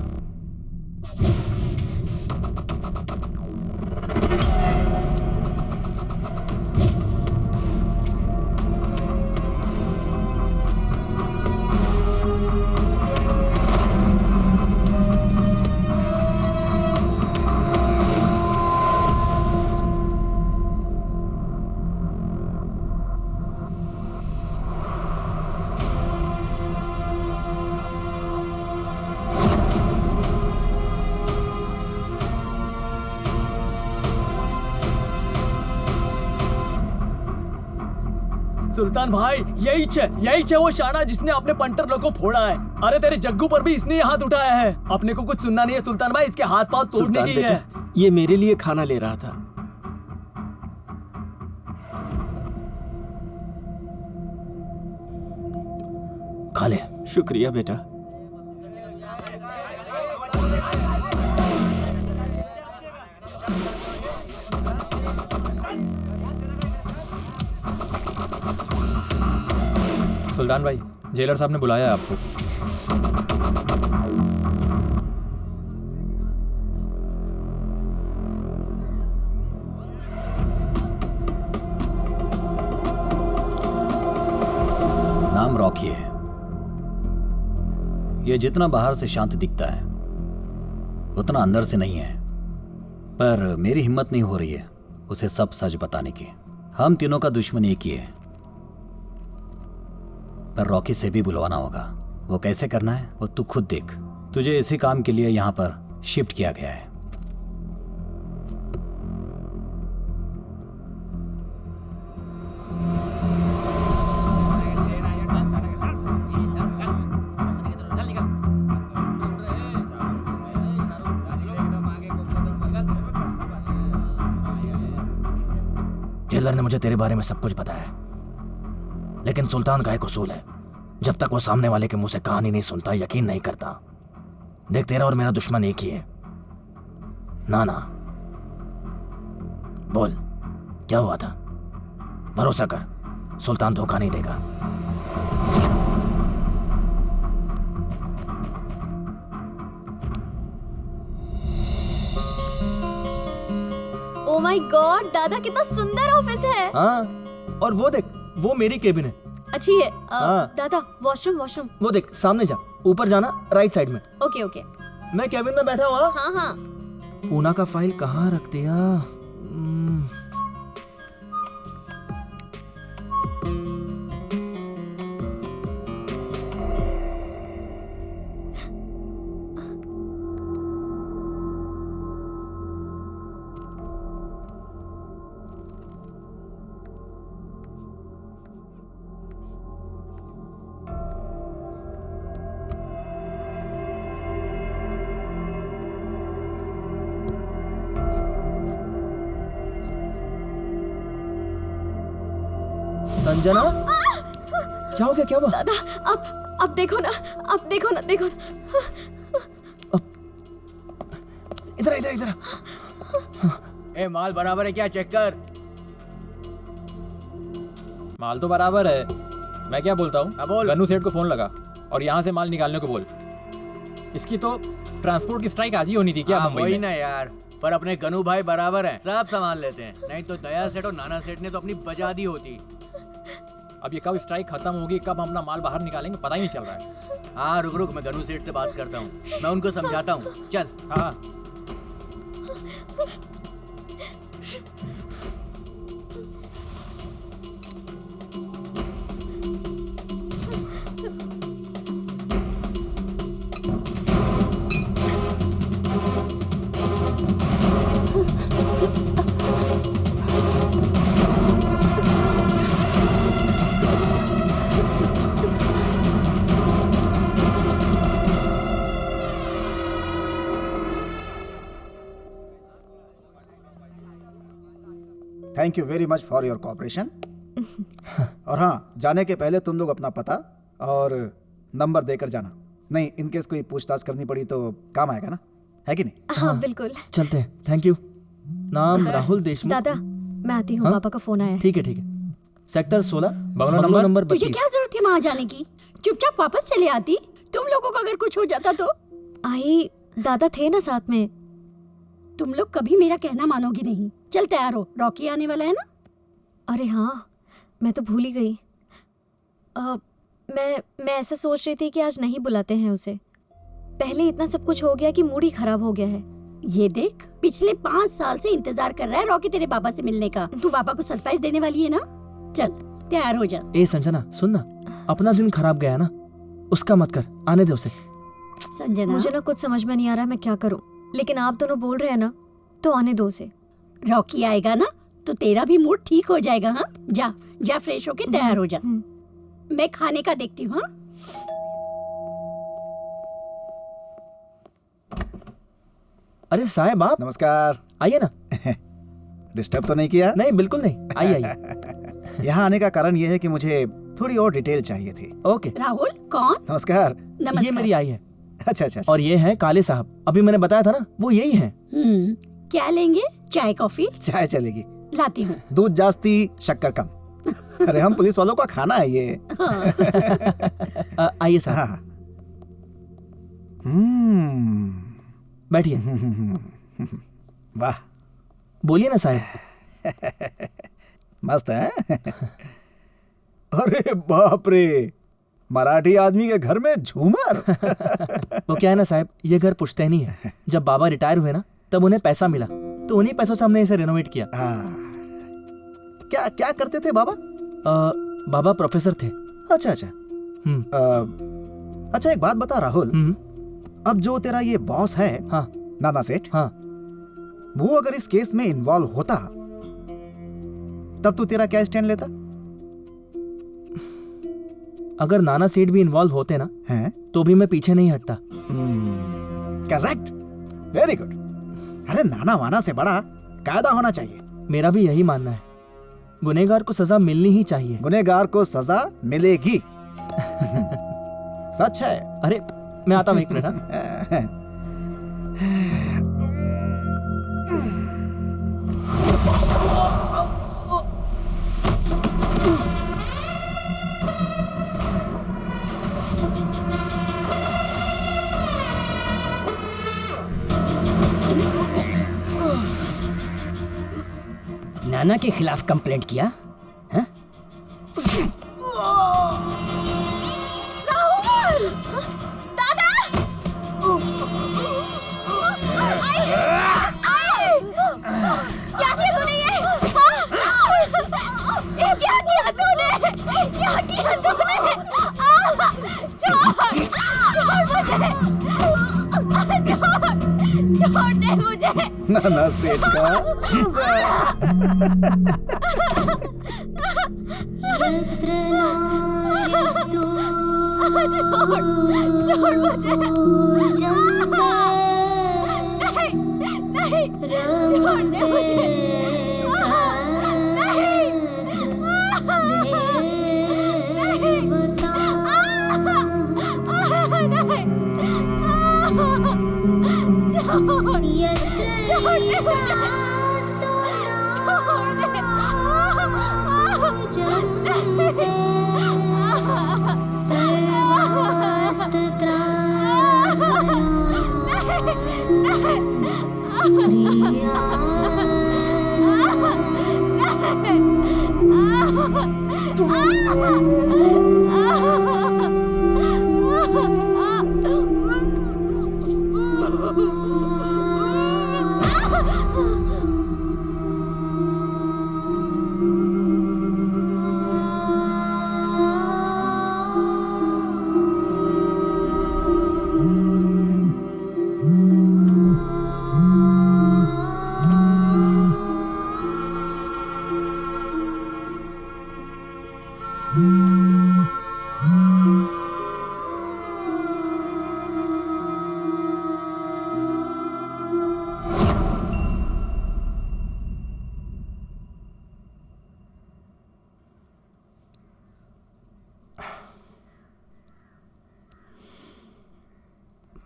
सुल्तान भाई, यही छे वो शाना जिसने अपने पंटर लोग को फोड़ा है। अरे तेरे जग्गू पर भी इसने हाथ उठाया है। अपने को कुछ सुनना नहीं है सुल्तान भाई, इसके हाथ पांव तोड़ने की है। ये मेरे लिए खाना ले रहा था। खा ले। शुक्रिया बेटा। सुल्तान भाई, जेलर साहब ने बुलाया है आपको। नाम रॉकी है। ये जितना बाहर से शांत दिखता है उतना अंदर से नहीं है, पर मेरी हिम्मत नहीं हो रही है उसे सब सच बताने की। हम तीनों का दुश्मन एक ही है, पर रॉकी से भी बुलवाना होगा। वो कैसे करना है वो तू खुद देख। तुझे इसी काम के लिए यहां पर शिफ्ट किया गया है। जेलर ने मुझे तेरे बारे में सब कुछ बताया, लेकिन सुल्तान का एक उसूल है, जब तक वो सामने वाले के मुंह से कहानी नहीं सुनता यकीन नहीं करता। देख, तेरा और मेरा दुश्मन एक ही है, नाना। बोल, क्या हुआ था? भरोसा कर, सुल्तान धोखा नहीं देगा। ओ माय गॉड, दादा कितना सुंदर ऑफिस है। हाँ, और वो देख, वो मेरी केबिन है। अच्छी है। हाँ। दादा, वॉशरूम वॉशरूम। वो देख, सामने जा, ऊपर जाना, राइट साइड में। Okay okay. मैं केबिन में बैठा हुआ। हाँ हाँ। पूना का फाइल कहाँ रख दिया? संजना, क्या हो गया? क्या हुआ? दादा, अब देखो ना, अब देखो ना, देखो ना। इधर इधर इधर। ए, माल बराबर है क्या? चेक कर। माल तो बराबर है। मैं क्या बोलता हूँ, बोल। गन्नू सेठ को फोन लगा और यहाँ से माल निकालने को बोल। इसकी तो ट्रांसपोर्ट की स्ट्राइक आज ही होनी थी क्या मुंबई वही में? ना यार, पर अपने गनू भाई बराबर हैं, सब संभाल लेते हैं। नहीं तो दया सेठ और नाना सेठ ने तो अपनी बजा दी होती। अब ये कब स्ट्राइक खत्म होगी, कब हम अपना माल बाहर निकालेंगे, पता ही नहीं चल रहा है। हाँ, रुक रुक, मैं गनू सेठ से बात करता हूँ, मैं उनको समझाता हूँ। चल। हाँ। Thank you very much for your cooperation. और हाँ, जाने के पहले तुम लोग अपना पता और नंबर देकर जाना, नहीं इनकेस कोई पूछताछ करनी पड़ी तो काम आएगा ना, है कि नहीं? हाँ बिल्कुल। चलते हैं। Thank you. नाम राहुल देशमुख। दादा, मैं आती हूँ, हाँ? पापा का फोन आया है। ठीक है ठीक है। सेक्टर 16, बंगला नंबर तुझे क्या जरूरत है वहाँ जाने की? चुपचाप वापस चले आती। तुम लोगों को अगर कुछ हो जाता तो? आई, दादा थे ना साथ में। तुम लोग कभी मेरा कहना मानोगी नहीं। चल तैयार हो, रॉकी आने वाला है ना? अरे हाँ, मैं तो भूल ही गई। मैं ऐसा सोच रही थी कि आज नहीं बुलाते हैं उसे। पहले इतना सब कुछ हो गया कि मूड ही खराब हो गया है। ये देख, पिछले 5 साल से इंतजार कर रहा है रॉकी तेरे पापा से मिलने का। तू पापा को सरप्राइज देने वाली है ना? चल तैयार हो जा। ए संजना, सुन ना, अपना दिन खराब गया ना, उसका मत कर, आने दे उसे। संजना, मुझे ना कुछ समझ में नहीं आ रहा मैं क्या करूं, लेकिन आप दोनों बोल रहे हैं ना, तो आने दो उसे। रॉकी आएगा ना तो तेरा भी मूड ठीक हो जाएगा। हाँ, जा जा, फ्रेश होके तैयार हो जा। मैं खाने का देखती हूँ। हाँ, अरे साहब आप। नमस्कार। आइए ना। डिस्टर्ब तो नहीं किया? नहीं, बिल्कुल नहीं, आइए आइए। यहाँ आने का कारण ये है कि मुझे थोड़ी और डिटेल चाहिए थी। ओके। राहुल कौन? नमस्कार। नमस्कार। ये मेरी आई है। अच्छा अच्छा। और ये हैं काले साहब, अभी मैंने बताया था ना, वो यही हैं। क्या लेंगे? चाय कॉफी? चाय चलेगी। लाती हूँ। दूध जास्ती, शक्कर कम। अरे हम पुलिस वालों का खाना है ये। आइए साहब। बैठिए। वाह, बोलिए ना साहब। मस्त है। अरे बाप रे, मराठी आदमी के घर में झूमर। वो क्या है ना साहब, ये घर पुश्तैनी है। जब बाबा रिटायर हुए ना तब उन्हें पैसा मिला, तो उन्हीं पैसों से हमने इसे रेनोवेट किया। क्या क्या करते थे बाबा? बाबा प्रोफेसर थे। अच्छा अच्छा। अच्छा एक बात बता राहुल, अब जो तेरा ये बॉस है, हाँ, नाना सेठ, हाँ, वो अगर इस केस में इन्वॉल्व होता तब तू तेरा क्या स्टैंड लेता? अगर नाना सेठ भी इन्वॉल्व होते ना हैं तो भी मैं पीछे नहीं हटता। Correct, very good. अरे नाना वाना से बड़ा कायदा होना चाहिए। मेरा भी यही मानना है, गुनहगार को सजा मिलनी ही चाहिए। गुनहगार को सजा मिलेगी। सच है। अरे मैं आता हूँ, एक मिनट। हाँ? नाना के खिलाफ कंप्लेंट किया? हाँ? राहुल! दादा! क्या किया तूने ये? क्या किया तूने? क्या किया तूने? छोड़ दे मुझे। नाना सेठ का छोड़ मुझे। नहीं, छोड़ दे मुझे।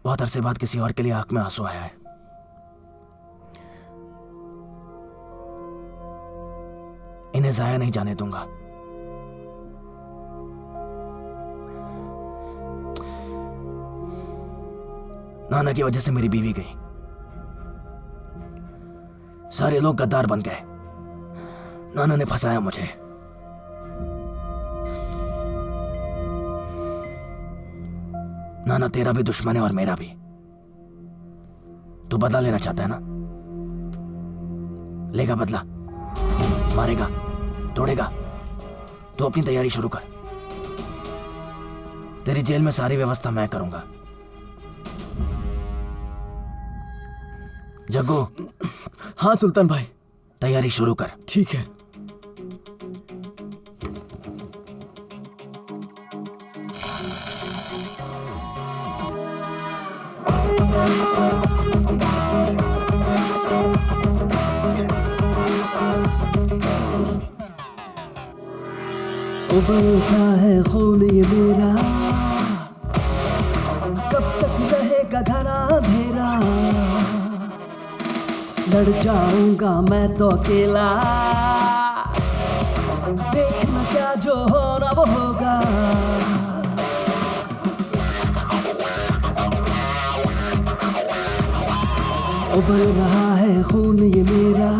बहुत अरसे बाद किसी और के लिए आंख में आंसू आया है। इन्हें जाया नहीं जाने दूंगा। नाना की वजह से मेरी बीवी गई, सारे लोग गद्दार बन गए। नाना ने फंसाया मुझे। नाना तेरा भी दुश्मन है और मेरा भी। तू बदला लेना चाहता है ना? लेगा बदला, मारेगा, तोड़ेगा। तू अपनी तैयारी शुरू कर। तेरी जेल में सारी व्यवस्था मैं करूंगा। जग्गू। हाँ सुल्तान भाई। तैयारी शुरू कर। ठीक है। उबलता है खून ये मेरा, कब तक रहेगा घना अंधेरा। लड़ जाऊंगा मैं तो अकेला, देखना क्या जो होना वो होगा। उबल रहा है खून ये मेरा,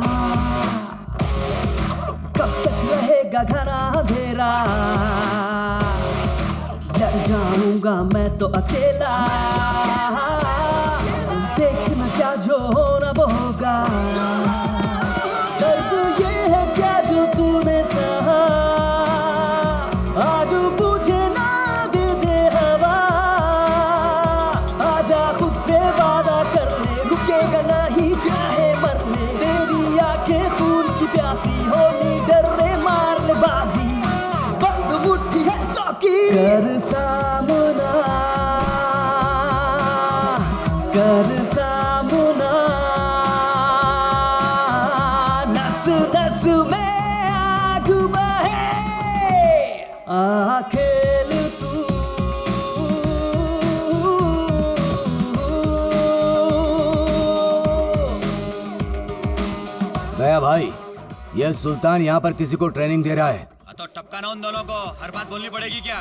कब तक रहेगा घना अंधेरा। लड़ तो अकेला, देखना क्या जो होना वो होगा। दर्द ये है क्या जो तूने सहा, आज बुझे ना दे दे हवा। आजा खुद से वादा कर ले, रुकेगा नहीं चाहे मरने। तेरी आंखें खून की प्यासी होनी, डर रे मार ले बाजी, बंद मुट्ठी है सौ की। कर सामना, कर सामना, नस नस में आग बहे, आ खेल तू। दया भाई, यह सुल्तान यहाँ पर किसी को ट्रेनिंग दे रहा है। तो टपका ना उन दोनों को, हर बात बोलनी पड़ेगी क्या?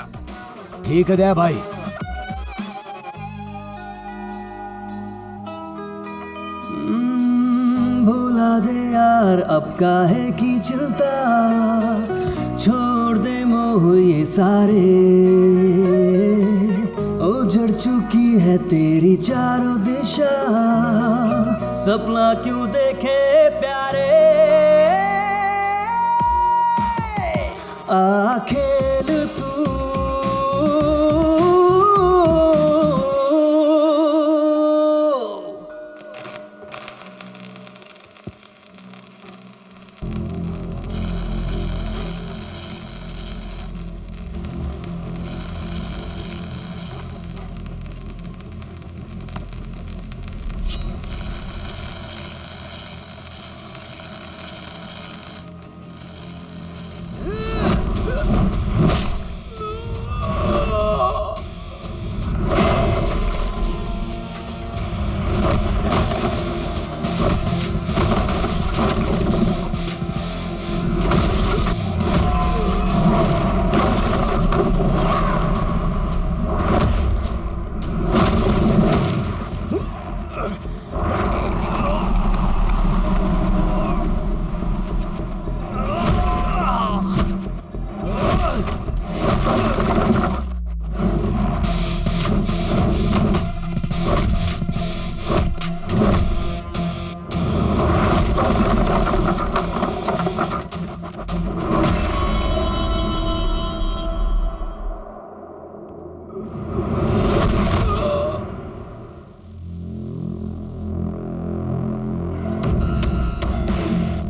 ठीक है दया भाई। भुला दे यार अब काहे की चिंता, छोड़ दे मोह ये सारे। उजड़ चुकी है तेरी चारों दिशा, सपना क्यों देखे प्यारे। आ खेल तू,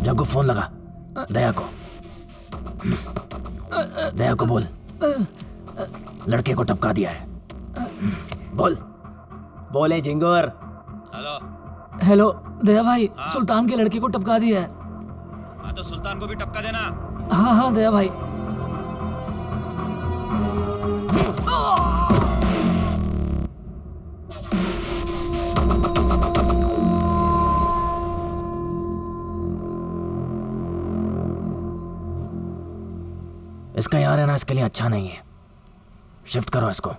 जग्गू फोन लगा दया को, दया को बोल लड़के को टपका दिया है। बोल। बोले झिंगुर। हेलो हेलो दया भाई, सुल्तान के लड़के को टपका दिया है। हाँ तो सुल्तान को भी टपका देना। हाँ हाँ दया भाई। इसका यहाँ रहना इसके लिए अच्छा नहीं है। शिफ्ट करो इसको,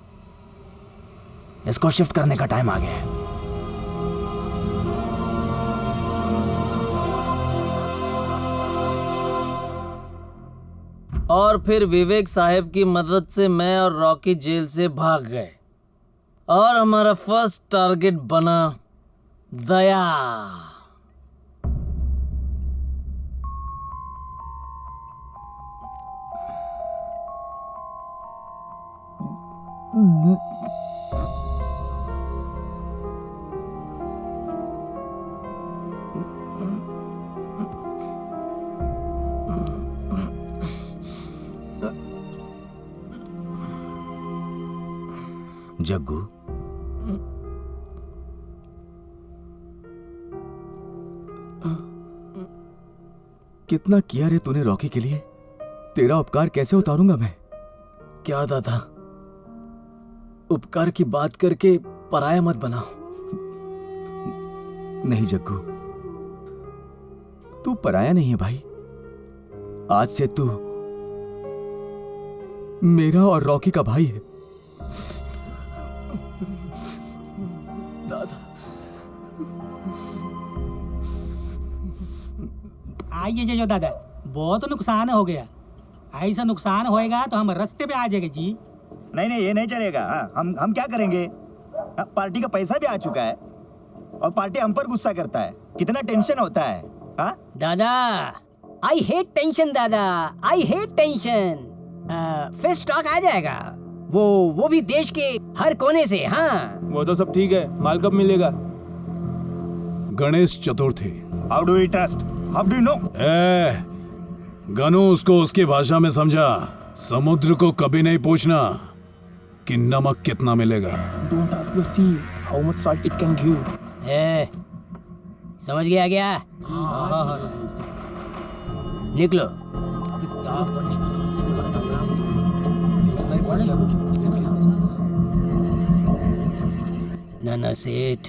इसको शिफ्ट करने का टाइम आ गया है। और फिर विवेक साहब की मदद से मैं और रॉकी जेल से भाग गए और हमारा फर्स्ट टारगेट बना दया। जग्गू, कितना किया रे तूने रॉकी के लिए। तेरा उपकार कैसे उतारूंगा मैं। क्या दादा, उपकार की बात करके पराया मत बनाओ। नहीं जग्गू, तू पराया नहीं है भाई। आज से तू मेरा और रॉकी का भाई है। आइए जो दादा, बहुत नुकसान हो गया। ऐसा नुकसान होएगा तो हम रास्ते पे आ जाएंगे जी। नहीं नहीं, ये नहीं चलेगा। हम क्या करेंगे? पार्टी का पैसा भी आ चुका है और पार्टी हम पर गुस्सा करता है। कितना टेंशन होता है। हाँ दादा, आई हेट टेंशन दादा, आई हेट टेंशन। फिर स्टॉक आ जाएगा, वो भी देश के हर कोने से। हाँ वो तो सब ठीक है, माल कब मिलेगा? Ganesh Chaturthi. How do you trust? How do you know? Ganu, उसको उसकी भाषा में समझा। समुद्र को कभी नहीं पूछना कि नमक कितना मिलेगा। Don't ask the sea how much salt it can give. समझ गया क्या? निकलो। नाना सेठ,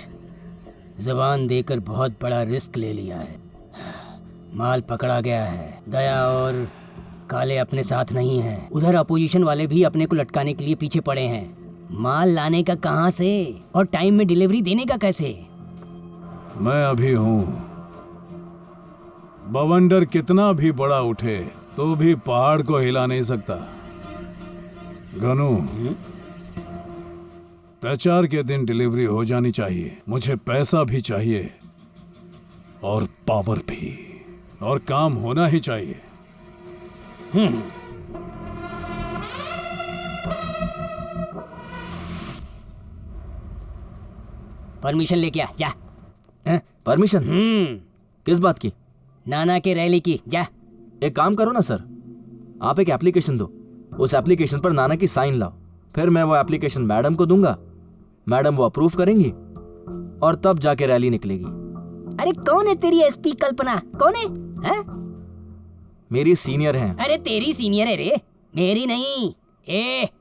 जबान देकर बहुत बड़ा रिस्क ले लिया है। माल पकड़ा गया है। दया और काले अपने साथ नहीं हैं। उधर अपोजिशन वाले भी अपने को लटकाने के लिए पीछे पड़े हैं। माल लाने का कहां से और टाइम में डिलीवरी देने का कैसे? मैं अभी हूँ। बवंडर कितना भी बड़ा उठे तो भी पहाड़ को हिला नहीं सकता। गनु, प्रचार के दिन डिलीवरी हो जानी चाहिए। मुझे पैसा भी चाहिए और पावर भी, और काम होना ही चाहिए। परमिशन लेके आ जा। परमिशन? किस बात की? नाना के रैली की। जा। एक काम करो ना सर, आप एक एप्लीकेशन दो, उस एप्लीकेशन पर नाना की साइन लाओ, फिर मैं वो एप्लीकेशन मैडम को दूंगा, मैडम वो अप्रूव करेंगी और तब जाके रैली निकलेगी। अरे कौन है तेरी एसपी कल्पना? कौन है? मेरी सीनियर हैं। अरे तेरी सीनियर है रे, मेरी नहीं।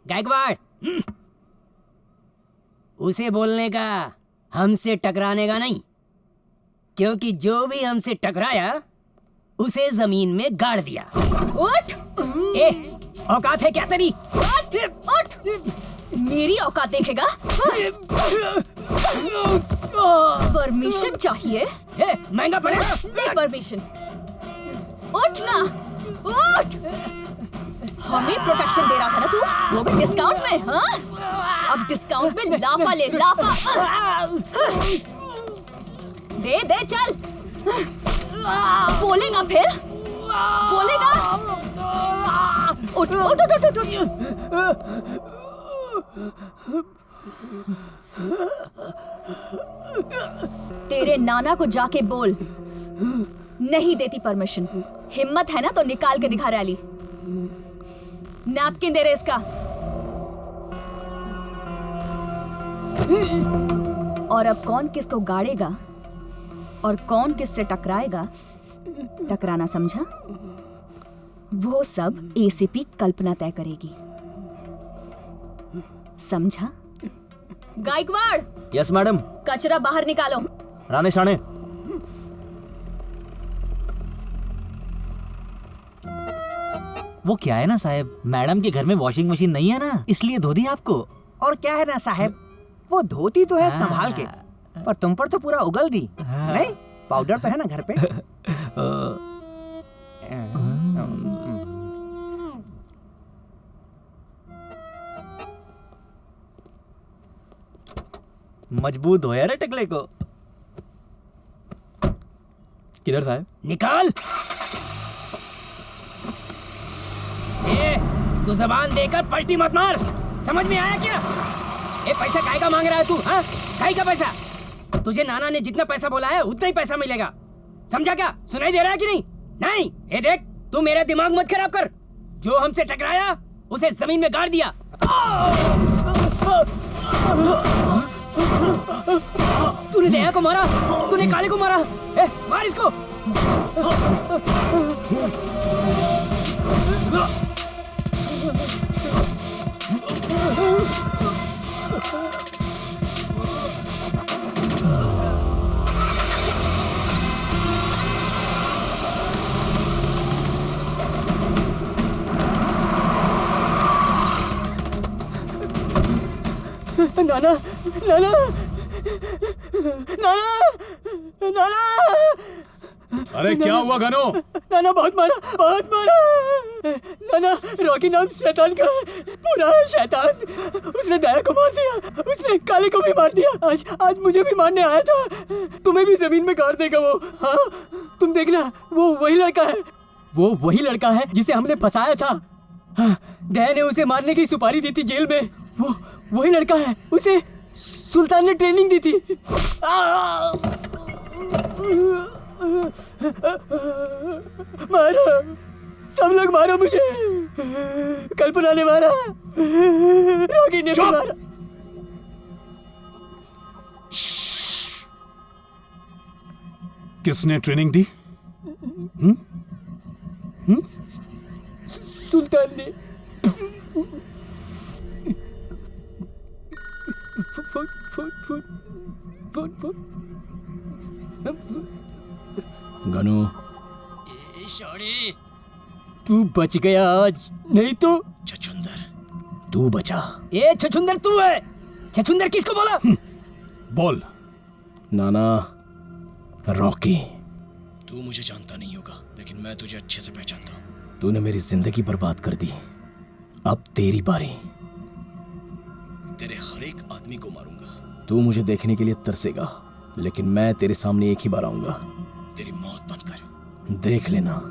गायकवाड़, उसे बोलने का, हमसे टकराने का नहीं, क्योंकि जो भी हमसे टकराया उसे जमीन में गाड़ दिया। उठ! औकात है क्या तेरी? उठ! मेरी औकात देखेगा? परमिशन चाहिए? महंगा पड़ेगा। ले परमिशन। उठ ना, उठ! हमें प्रोटेक्शन दे रहा था ना तू, वो भी डिस्काउंट में। हाँ, अब डिस्काउंट में लाफा ले, लाफा। दे चल। बोलेगा फिर? बोलेगा? उठ उठ उठ उठ उठ। तेरे नाना को जाके बोल, नहीं देती परमिशन। हिम्मत है ना तो निकाल के दिखा रैली। नैपकिन दे रहे इसका। और अब कौन किसको गाड़ेगा और कौन किससे टकराएगा, टकराना समझा? वो सब एसीपी कल्पना तय करेगी, समझा? गायकवाड़। Yes madam. कचरा बाहर निकालो। राणे शाणे। वो क्या है ना साहब, मैडम के घर में वॉशिंग मशीन नहीं है ना, इसलिए धो दी आपको। और क्या है ना साहब, वो धोती तो है संभाल के, पर तुम पर तो पूरा उगल दी। नहीं, पाउडर तो है ना घर पे। मजबूत हो यार टकले को। किधर साहब? निकाल। तू जबान देकर पलटी मत मार, समझ में आया क्या? पैसा काहे का मांग रहा है तू? हाँ, काहे का पैसा? तुझे नाना ने जितना पैसा बोला है उतना ही पैसा मिलेगा, समझा क्या? सुनाई दे रहा है कि नहीं? नहीं, ये देख, तू मेरा दिमाग मत खराब कर। जो हमसे टकराया उसे जमीन में गाड़ दिया। तूने दया को मारा, तूने काले को मारा। मार इसको। नाना, नाना, नाना, नाना। अरे क्या हुआ गनो? नाना बहुत मारा, बहुत मारा। नाना रॉकी नाम शैतान का है, पूरा है शैतान। उसने दया को मार दिया, उसने काले को भी मार दिया। आज मुझे भी मारने आया था। तुम्हें भी जमीन में गाड़ देगा वो। हाँ तुम देखना, वो वही लड़का है, वो वही लड़का है जिसे हमने फंसाया था। हाँ, दया ने उसे मारने की सुपारी दी थी जेल में। वो वही लड़का है, उसे सुल्तान ने ट्रेनिंग दी थी। मारो, सब लोग मारो मुझे। कल्पना ने मारा, रॉकी ने भी मारा। किसने ट्रेनिंग दी? सुल्तान ने। गनु, तू बच गया आज, नहीं तो छछुंदर तू बचा। ए छछुंदर तू है। छछुंदर किसको बोला? बोल। नाना रॉकी, तू मुझे जानता नहीं होगा लेकिन मैं तुझे अच्छे से पहचानता हूँ। तूने मेरी जिंदगी बर्बाद कर दी, अब तेरी बारी। तेरे हर एक आदमी को मारूंगा। तू मुझे देखने के लिए तरसेगा लेकिन मैं तेरे सामने एक ही बार आऊंगा, तेरी मौत बनकर। देख लेना।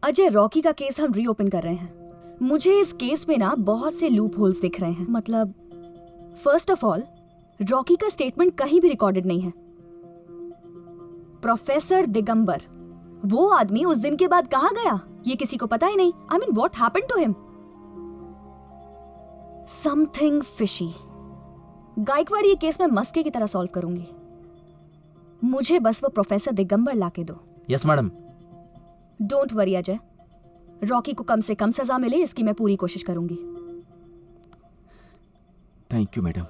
अजय, रॉकी का केस हम रीओपन कर रहे हैं। मुझे इस केस में ना बहुत से लूप होल्स दिख रहे हैं। मतलब फर्स्ट ऑफ ऑल, रॉकी का स्टेटमेंट कहीं भी रिकॉर्डेड नहीं है। प्रोफेसर दिगंबर, वो आदमी उस दिन के बाद कहाँ गया ये किसी को पता ही नहीं। I mean what happened to him? Something fishy. Gaikwad ये केस मैं मस्के की तरह सॉल्व करूंगी। मुझे बस वो प्रोफेसर दिगंबर लाके दो। Yes madam. Don't worry Ajay, Rocky को कम से कम सजा मिले इसकी मैं पूरी कोशिश करूंगी। Thank you madam.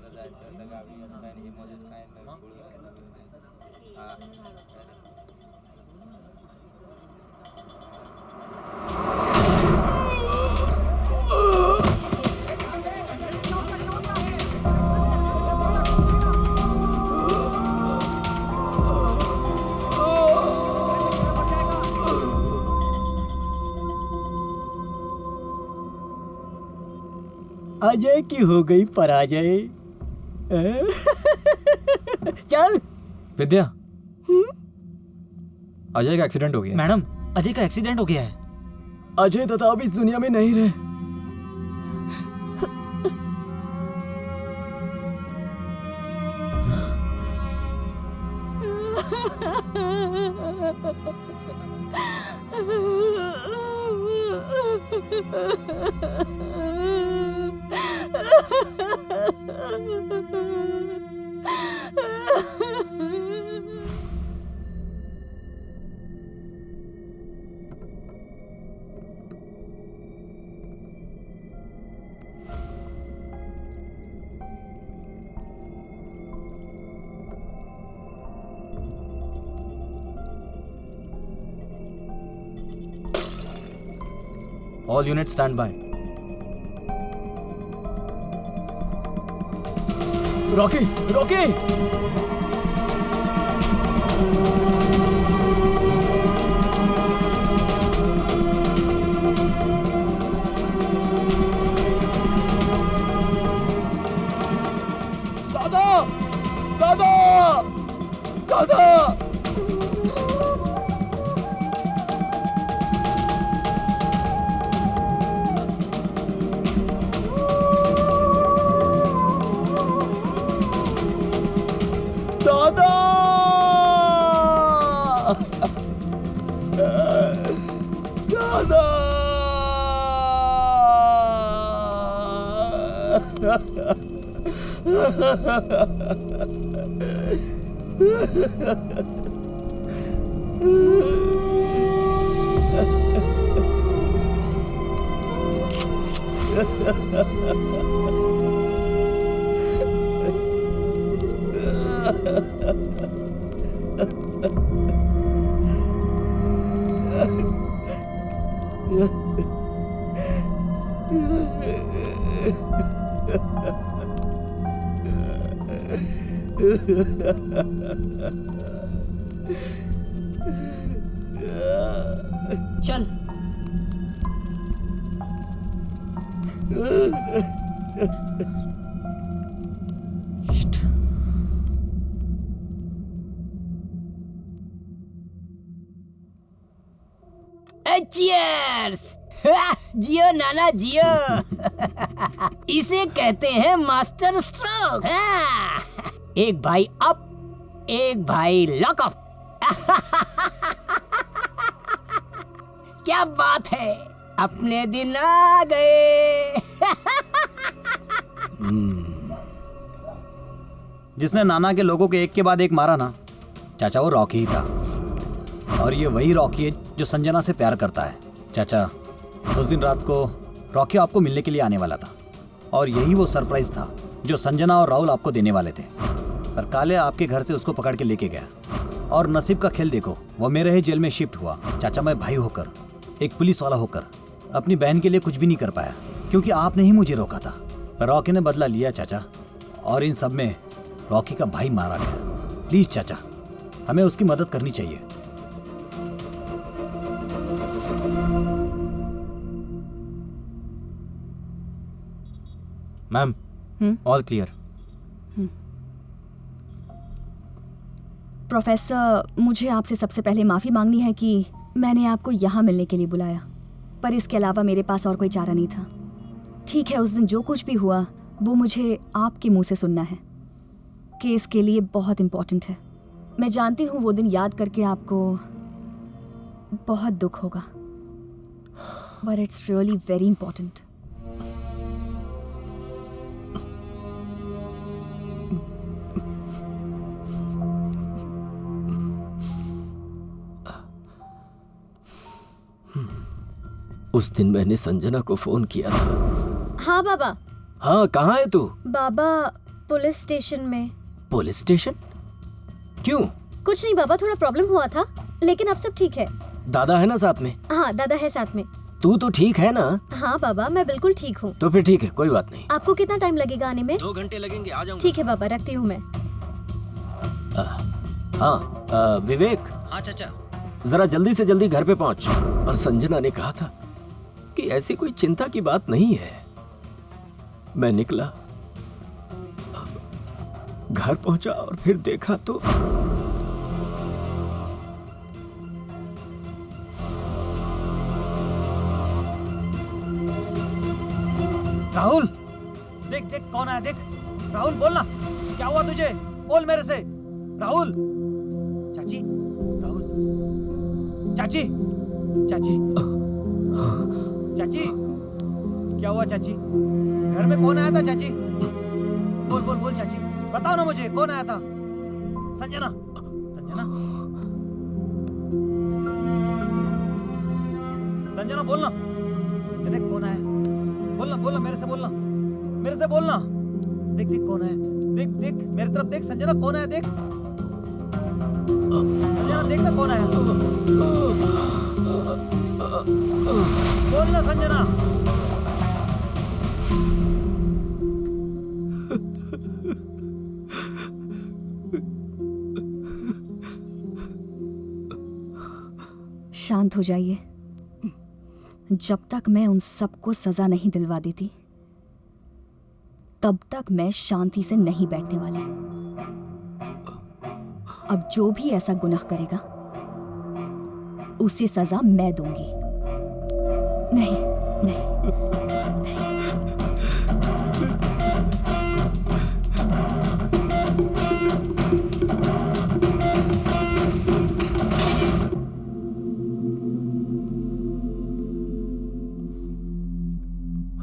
अजय की हो गई पराजय। चल विद्या, अजय का एक्सीडेंट हो गया। मैडम, अजय का एक्सीडेंट हो गया है। अजय तथा अब इस दुनिया में नहीं रहे। All units stand by. Rocky, Rocky! दादा! दादा! दादा! चल। चीयर्स। जियो नाना जियो। इसे कहते हैं मास्टर स्ट्रोक। एक भाई अप, एक भाई लॉकअप। क्या बात है, अपने दिन आ गए। जिसने नाना के लोगों के एक के बाद एक मारा ना, चाचा वो रॉकी ही था। और ये वही रॉकी है जो संजना से प्यार करता है। चाचा, उस दिन रात को रॉकी आपको मिलने के लिए आने वाला था और यही वो सरप्राइज था जो संजना और राहुल आपको देने वाले थे। पर काले आपके घर से उसको पकड़ के लेके गया और नसीब का खेल देखो, वो मेरे ही जेल में शिफ्ट हुआ। चाचा, मैं भाई होकर, एक पुलिस वाला होकर अपनी बहन के लिए कुछ भी नहीं कर पाया क्योंकि आपने ही मुझे रोका था। पर रॉकी ने बदला लिया चाचा, और इन सब में रॉकी का भाई मारा गया। प्लीज चाचा, हमें उसकी मदद करनी चाहिए। Ma'am, all clear. प्रोफेसर, मुझे आपसे सबसे पहले माफ़ी मांगनी है कि मैंने आपको यहाँ मिलने के लिए बुलाया, पर इसके अलावा मेरे पास और कोई चारा नहीं था। ठीक है, उस दिन जो कुछ भी हुआ वो मुझे आपके मुंह से सुनना है। केस के लिए बहुत इम्पोर्टेंट है। मैं जानती हूँ वो दिन याद करके आपको बहुत दुख होगा, but it's really very important. उस दिन मैंने संजना को फोन किया था। हाँ बाबा। हाँ, कहाँ है तू? बाबा, पुलिस स्टेशन में। Police station? क्यों? कुछ नहीं बाबा, थोड़ा प्रॉब्लम हुआ था, लेकिन अब सब ठीक है। दादा है ना साथ में? हाँ, दादा है साथ में। तू तो ठीक है ना? हाँ बाबा, मैं बिल्कुल ठीक हूँ। तो फिर ठीक है, कोई बात नहीं। आपको कितना टाइम लगेगा आने में? 2 घंटे लगेंगे, आ जाऊंगा। ठीक है बाबा, रखती हूँ मैं। हाँ, विवेक। हाँ चाचा। जरा जल्दी से जल्दी घर पे पहुंच। और संजना ने कहा था कि ऐसी कोई चिंता की बात नहीं है। मैं निकला, घर पहुंचा और फिर देखा तो राहुल, देख देख कौन आया, देख। राहुल बोलना, क्या हुआ तुझे? बोल मेरे से। राहुल। चाची, राहुल। चाची, चाची, चाची, क्या हुआ चाची? घर में कौन आया था चाची? बोल बोल बोल चाची, बताओ ना मुझे, कौन आया था? संजना, संजना, संजना बोलना। ये देख कौन आया, बोलना बोलना, मेरे से बोलना, मेरे से बोलना। देख देख कौन है, देख देख मेरी तरफ देख। संजना कौन है, देख। संजना देख ना कौन आया। बोलना संजना। शांत हो जाइए। जब तक मैं उन सबको सजा नहीं दिलवा देती तब तक मैं शांति से नहीं बैठने वाली। अब जो भी ऐसा गुनाह करेगा उसे सजा मैं दूंगी। नहीं नहीं नहीं।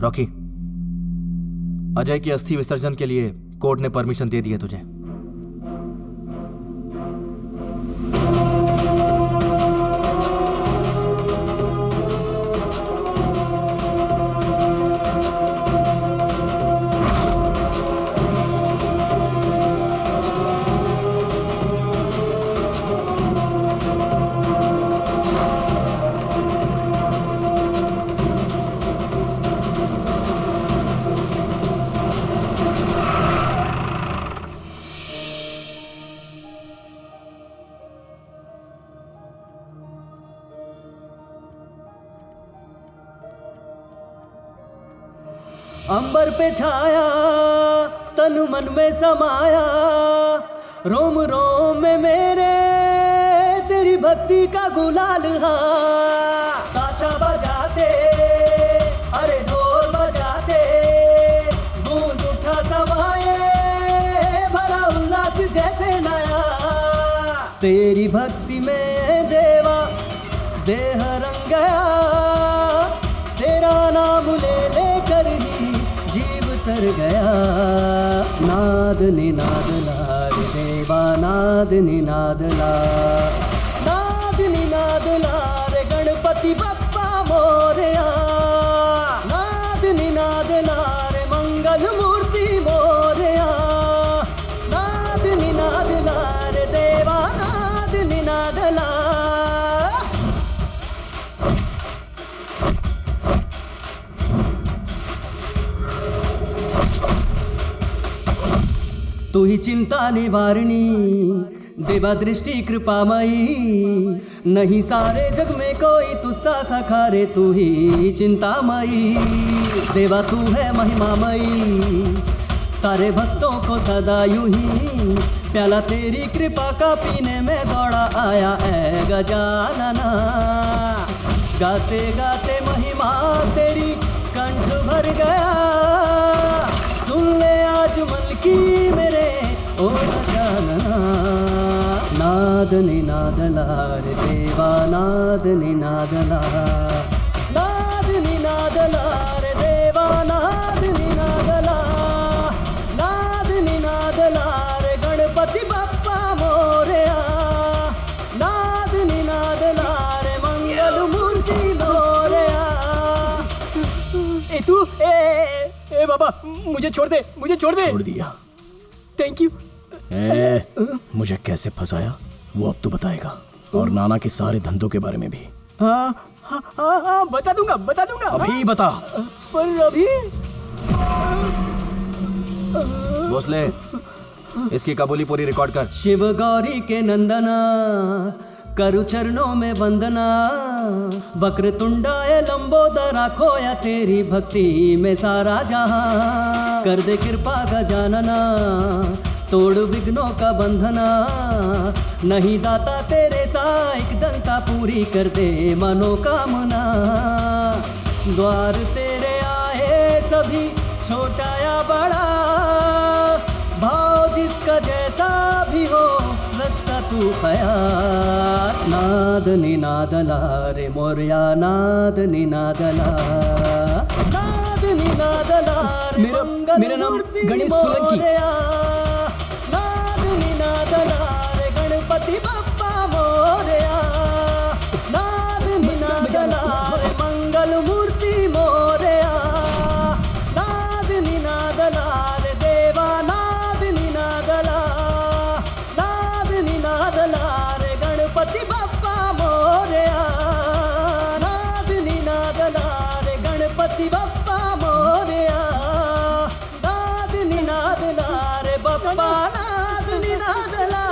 रॉकी, अजय की अस्थि विसर्जन के लिए कोर्ट ने परमिशन दे दी है तुझे। अंबर पे छाया तन मन में समाया, रोम रोम में मेरे तेरी भक्ति का गुलाल। हाँ ताशा बजाते अरे ढोल बजाते, गूंज उठा समाए भरा उल्लास जैसे नया। तेरी भक्ति में देवा देह रंग गया, तेरा नाम ले लेकर ही जीव तर गया। नाद निनाद ला रे देवा नाद निनाद ला, नाद निनाद ला रे गणपति बप्पा मोरया। नाद निनाद ला रे मंगल मूर्ति मोरया, नाद निनाद ला रे देवा नाद निनाद ला। तू ही चिंता निवारणी देवा दृष्टि कृपामयी, नहीं सारे जग में कोई तुस्सा सखा रे तू ही चिंतामयी। देवा तू है महिमामयी, तारे भक्तों को सदा यूं ही प्याला तेरी कृपा का पीने में दौड़ा आया है गजानना। गाते गाते महिमा तेरी कंठ भर गया, सुन ले आज मन की मेरे ओ शशानना। नाद निनाद ला रे देवा नाद निनाद ला, नाद निनाद ला रे देवा नाद निनाद ला, नाद निनाद ला रे गणपति बप्पा मोरया। नाद निनाद ला रे मंगल मूर्ति मोरया। ए तू ए बाबा मुझे छोड़ दे, मुझे छोड़ दे। छोड़ दिया। Thank you. मुझे कैसे फंसाया वो अब तो बताएगा, और नाना के सारे धंधों के बारे में भी। हाँ बता दूंगा बता दूंगा। अभी बता। पर अभी भोसले इसकी कबूली पूरी रिकॉर्ड कर। शिव गौरी के नंदना करु चरणों में वंदना, वक्र तुंडाए लंबोदरा खोया तेरी भक्ति में सारा जहां। कर दे कृपा गजानना तोड़ विघ्नों का बंधना, नहीं दाता तेरे साइक दंता पूरी कर दे मनोकामना। द्वार तेरे आए सभी छोटा या बड़ा, भाव जिसका जैसा भी हो रखता तू ख्याल। नाद निनाद ला रे मोरया नाद निनाद ला, नाद निनाद ला रे मेरा नाम गणेश सोलंकी। नाद निनाद ला रे गणपति बप्पा मोरया। नाद निनाद ला रे मंगल मूर्ति मोरया। नाद निनाद ला रे देवा नाद निनाद ला, नाद निनाद ला रे गणपति बप्पा मोरया। नाद निनाद ला रे गणपति बप्पा मोरया। नाद निनाद ला रे बप्पा नाद निनाद ला।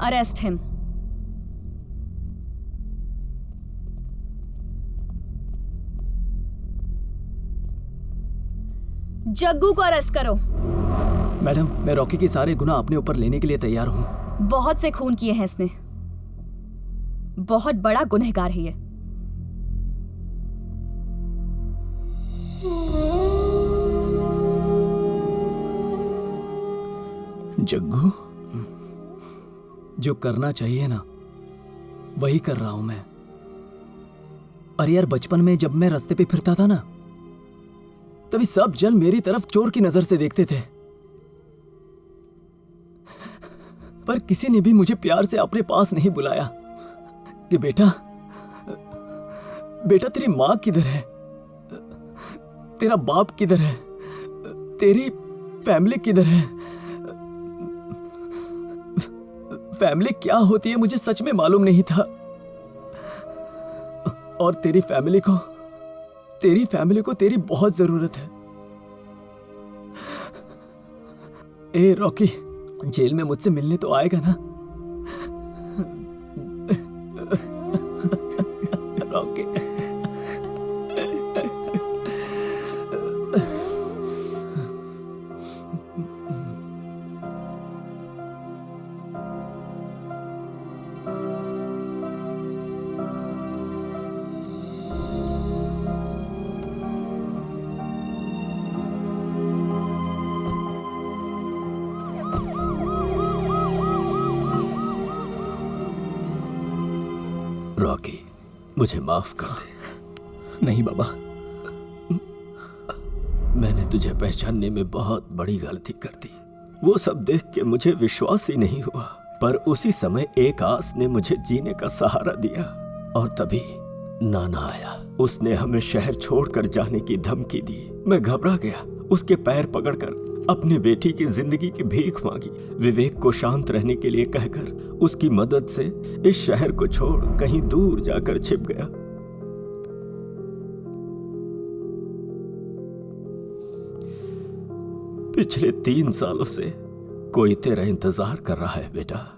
Arrest him. जग्गू को अरेस्ट करो। मैडम, मैं रॉकी के सारे गुनाह अपने ऊपर लेने के लिए तैयार हूँ। बहुत से खून किए हैं इसने, बहुत बड़ा गुनहगार है ये। जग्गू, जो करना चाहिए ना वही कर रहा हूं मैं। अरे यार, बचपन में जब मैं रास्ते पे फिरता था ना, तभी सब जन मेरी तरफ चोर की नजर से देखते थे, पर किसी ने भी मुझे प्यार से अपने पास नहीं बुलाया कि बेटा बेटा तेरी माँ किधर है, तेरा बाप किधर है, तेरी फैमिली किधर है। फैमिली क्या होती है मुझे सच में मालूम नहीं था, और तेरी फैमिली को तेरी बहुत जरूरत है। ए रॉकी, जेल में मुझसे मिलने तो आएगा ना? रॉकी, रॉकी, मुझे माफ कर दे। नहीं बाबा, मैंने तुझे पहचानने में बहुत बड़ी गलती कर दी। वो सब देख के मुझे विश्वास ही नहीं हुआ, पर उसी समय एक आस ने मुझे जीने का सहारा दिया। और तभी नाना आया, उसने हमें शहर छोड़कर जाने की धमकी दी। मैं घबरा गया, उसके पैर पकड़कर अपने बेटी की जिंदगी की भीख मांगी। विवेक को शांत रहने के लिए कहकर उसकी मदद से इस शहर को छोड़ कहीं दूर जाकर छिप गया। पिछले 3 सालों से कोई तेरा इंतजार कर रहा है बेटा।